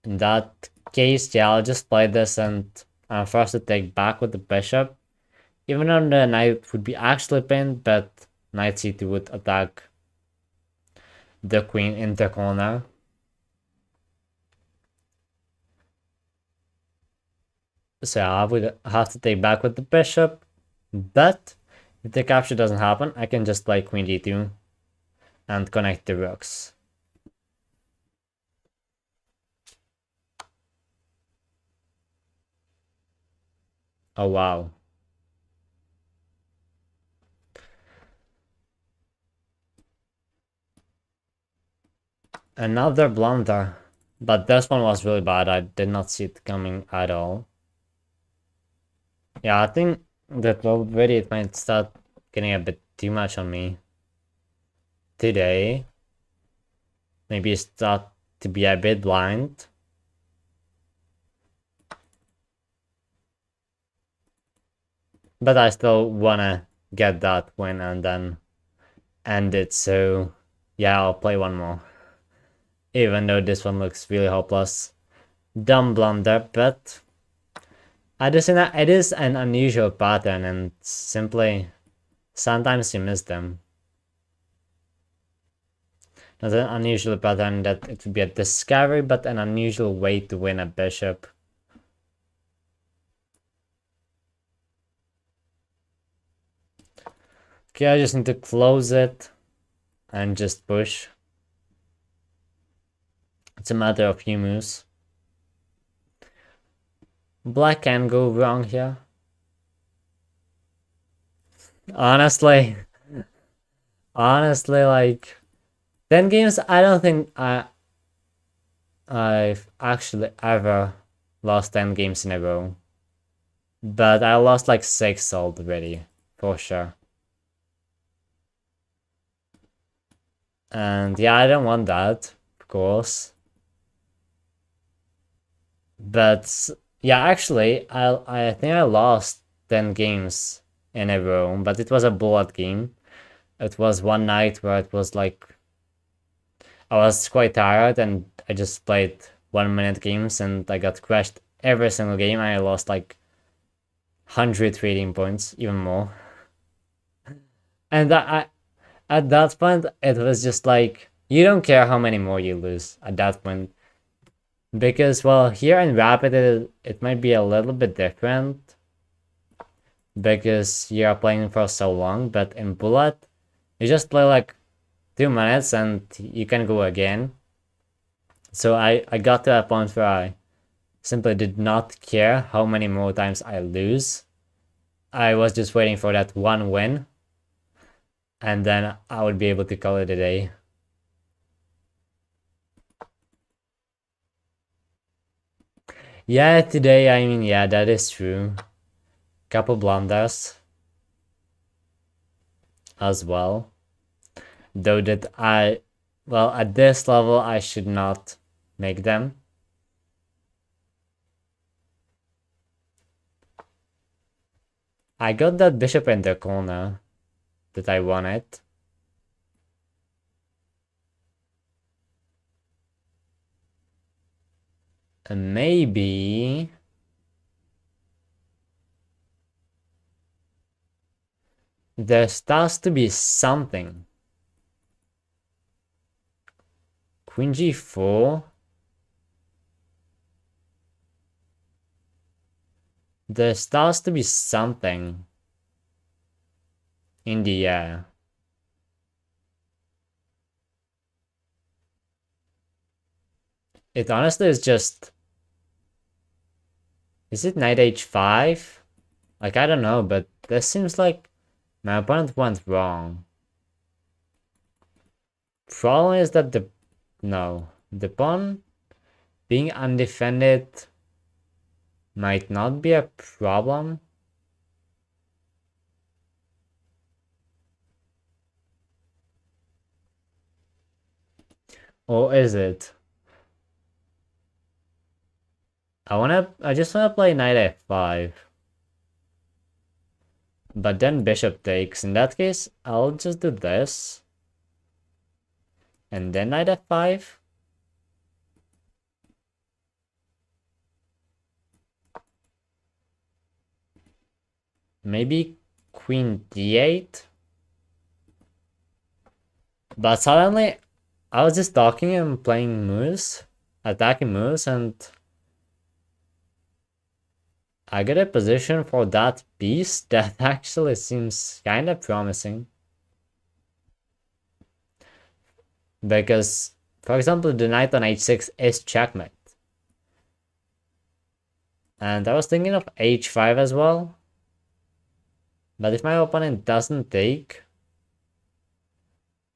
In that case, yeah, I'll just play this and I'm forced to take back with the bishop. Even though the knight would be actually pinned, but knight c2 would attack the queen in the corner. So I would have to take back with the bishop, but if the capture doesn't happen, I can just play queen d2 and connect the rooks. Oh wow. Another blunder. But this one was really bad. I did not see it coming at all. Yeah, I think that already it might start getting a bit too much on me today. Maybe start to be a bit blind. But I still wanna get that win and then end it, so yeah, I'll play one more. Even though this one looks really hopeless. Dumb blunder, but it is an unusual pattern and simply sometimes you miss them. Not an unusual pattern that it would be a discovery, but an unusual way to win a bishop. Okay, I just need to close it and just push. It's a matter of few moves. Black can go wrong here. Honestly, like 10 games, I don't think I've actually ever lost 10 games in a row. But I lost like 6 already, for sure. And yeah, I don't want that, of course. But yeah, actually, I think I lost 10 games in a row, but it was a bullet game. It was one night where it was like I was quite tired and I just played 1 minute games and I got crushed every single game. I lost like 100 rating points, even more. And at that point, it was just like you don't care how many more you lose at that point. Because, well, here in Rapid, it might be a little bit different because you're playing for so long, but in Bullet, you just play like 2 minutes and you can go again. So I got to a point where I simply did not care how many more times I lose. I was just waiting for that one win, and then I would be able to call it a day. Yeah, today, I mean, yeah, that is true. Couple blunders as well. Though that well, at this level, I should not make them. I got that bishop in the corner that I wanted. And maybe there starts to be something. Queen g4. There starts to be something in the air. It honestly is just... Is it knight h5? Like, I don't know, but this seems like my opponent went wrong. Problem is that the pawn being undefended might not be a problem. Or is it? I just wanna play knight f5. But then bishop takes. In that case, I'll just do this. And then knight f5. maybe queen d8. But suddenly, I was just talking and playing moves, attacking moves, and I get a position for that piece that actually seems kind of promising. Because, for example, the knight on h6 is checkmate. And I was thinking of h5 as well. But if my opponent doesn't take,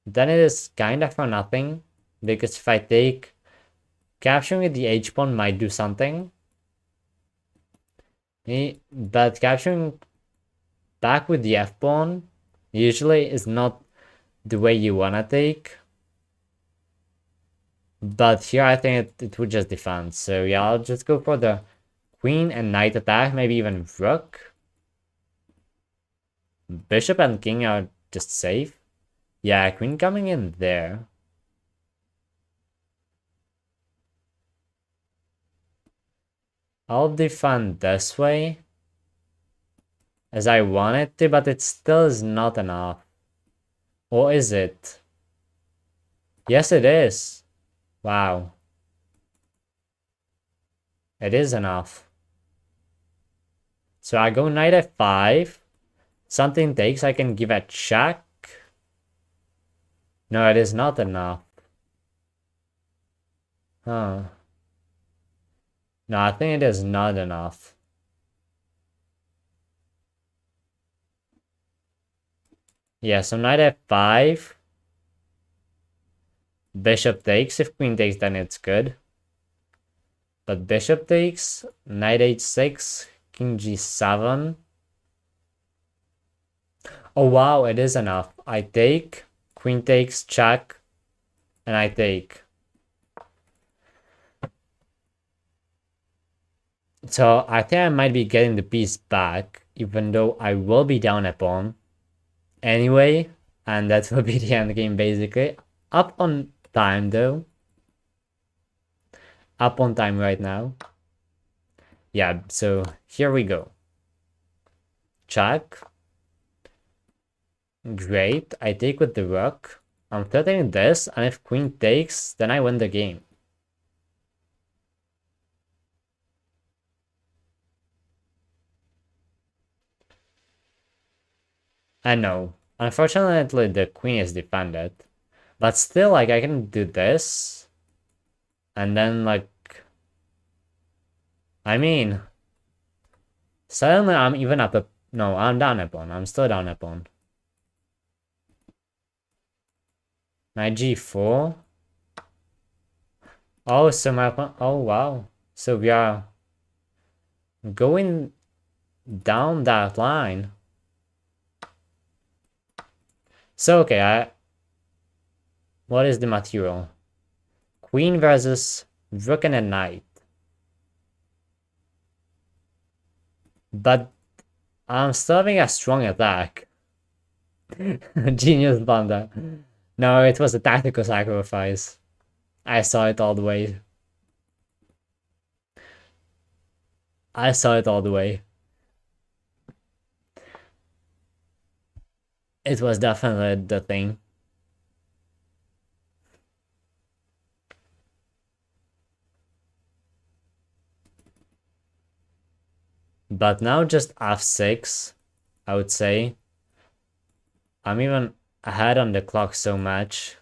then it is kind of for nothing. Because if I take, capturing with the h-pawn might do something. But capturing back with the f-pawn usually is not the way you wanna take. But here I think it would just defend. So yeah, I'll just go for the queen and knight attack, maybe even rook. Bishop and king are just safe. Yeah, queen coming in there. I'll defend this way as I want it to, but it still is not enough. Or is it? Yes, it is. Wow. It is enough. So I go knight f5. Something takes, I can give a check. No, it is not enough. Huh. No, I think it is not enough. Yeah, so knight f5. Bishop takes. If queen takes, then it's good. But bishop takes, knight h6, king g7. Oh wow, it is enough. I take, queen takes, check, and I take. So I think I might be getting the piece back, even though I will be down a pawn anyway, and that will be the end game basically. Up on time though. Up on time right now. Yeah, so here we go. Check. Great, I take with the rook. I'm threatening this, and if queen takes, then I win the game. I know. Unfortunately, the queen is defended. But still, like, I can do this. And then, like... I mean... Suddenly, I'm even up a... No, I'm down a pawn. I'm still down a pawn. Knight g4. Oh, so my pawn... Oh, wow. So we are... going down that line. So, okay, what is the material? Queen versus rook and a knight. But I'm still having a strong attack. Genius blunder. No, it was a tactical sacrifice. I saw it all the way. I saw it all the way. It was definitely the thing. But now just f6, I would say. I'm even ahead on the clock so much.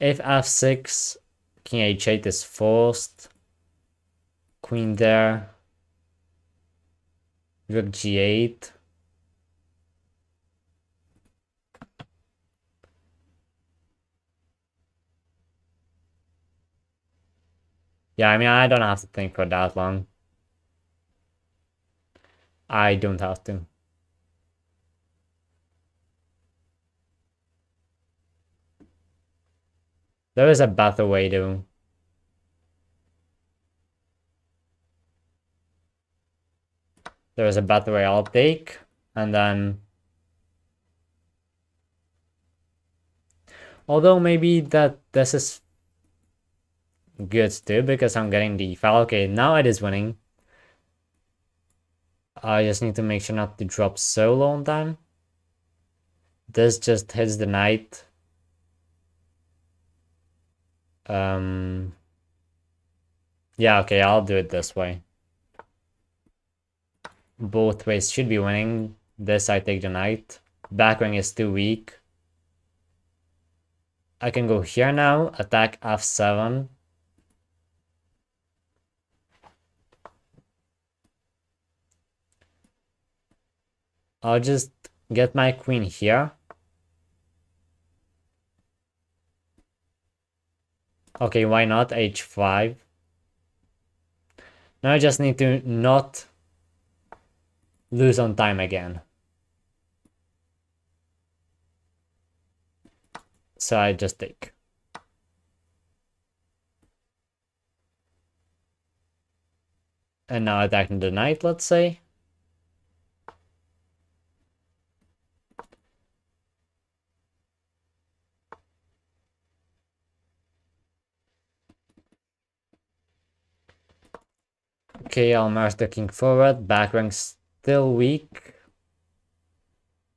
If f6, king h8 is forced. Queen there. Rook g8. Yeah, I mean, I don't have to think for that long. I don't have to. There is a better way to. There is a better way I'll take, and then. Although maybe that this is good too, because I'm getting the file. Okay, now it is winning. I just need to make sure not to drop so low on time. This just hits the knight. Yeah, okay, I'll do it this way. Both ways should be winning. This I take the knight. Back ring is too weak. I can go here now, attack f7. I'll just get my queen here. Okay, why not h5? Now I just need to not lose on time again. So I just take. And now attacking the knight, let's say. Okay, I'll march the king forward. Back rank still weak.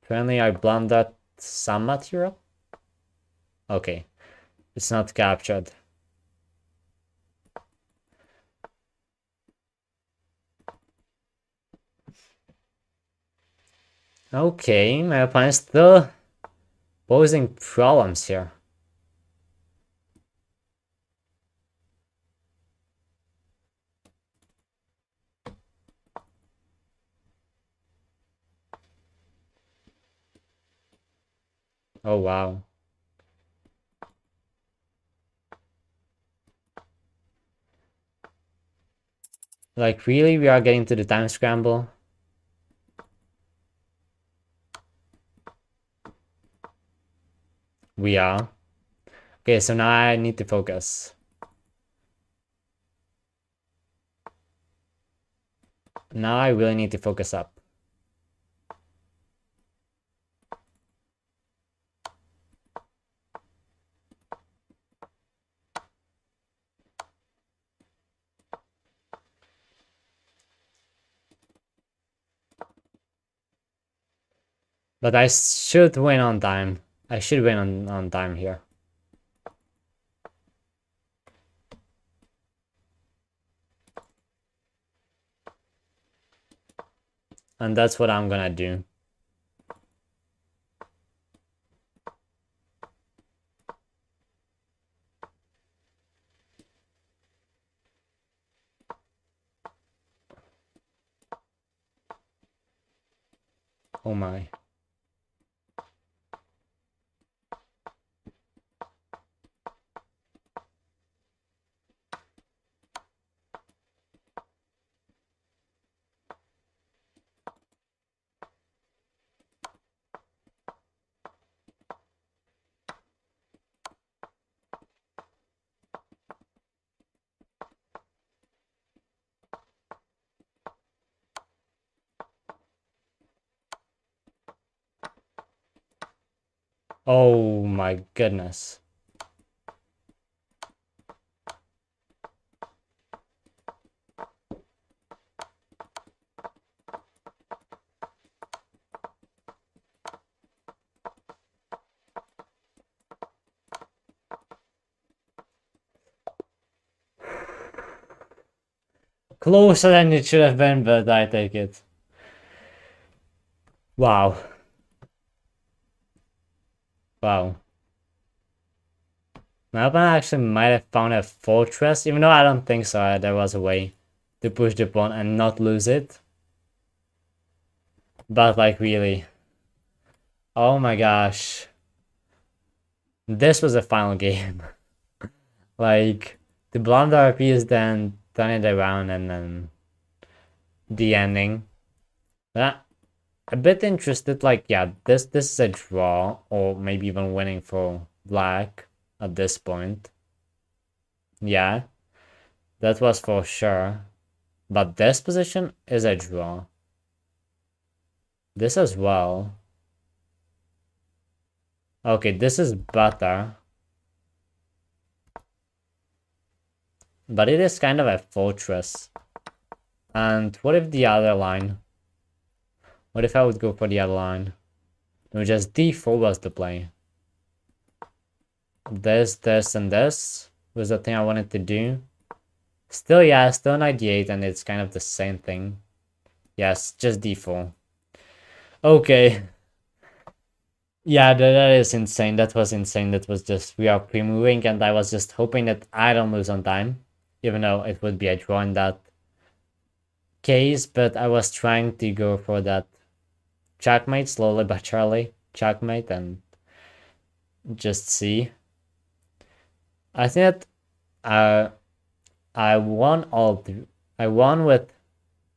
Apparently I blundered some material. Okay, it's not captured. Okay, my opponent's still posing problems here. Oh wow. Like really, we are getting to the time scramble? We are. Okay, so now I need to focus. Now I really need to focus up. But I should win on time. I should win on time here. And that's what I'm gonna do. Oh my. Oh my goodness. Closer than it should have been, but I take it. Wow. Wow. My opponent actually might have found a fortress, even though I don't think so. There was a way to push the pawn and not lose it. But like really. Oh my gosh. This was a final game. Like the blunder RPs then turn it around and then the ending. But a bit interested, like yeah, this is a draw, or maybe even winning for black at this point. Yeah, that was for sure. But this position is a draw. This as well. Okay, this is better. But it is kind of a fortress. And what if the other line What if I would go for the other line? No, just d4 was the play. This, and this was the thing I wanted to do. Still, yeah, still knight d8, and it's kind of the same thing. Yes, just d4. Okay. Yeah, that is insane. That was insane. That was just, we are pre-moving, and I was just hoping that I don't lose on time. Even though it would be a draw in that case, but I was trying to go for that checkmate, slowly but surely. Checkmate, and just see. I think that I won I won with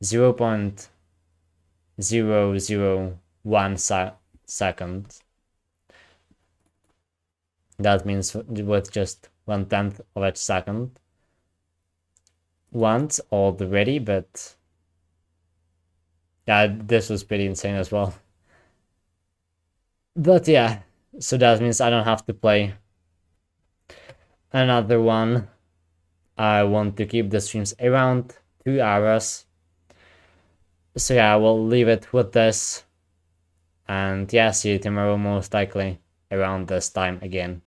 0.001 seconds. That means with just 1/10 of a second. Once already, but yeah, this was pretty insane as well. But yeah, so that means I don't have to play another one. I want to keep the streams around 2 hours. So yeah, I will leave it with this. And yeah, see you tomorrow most likely around this time again.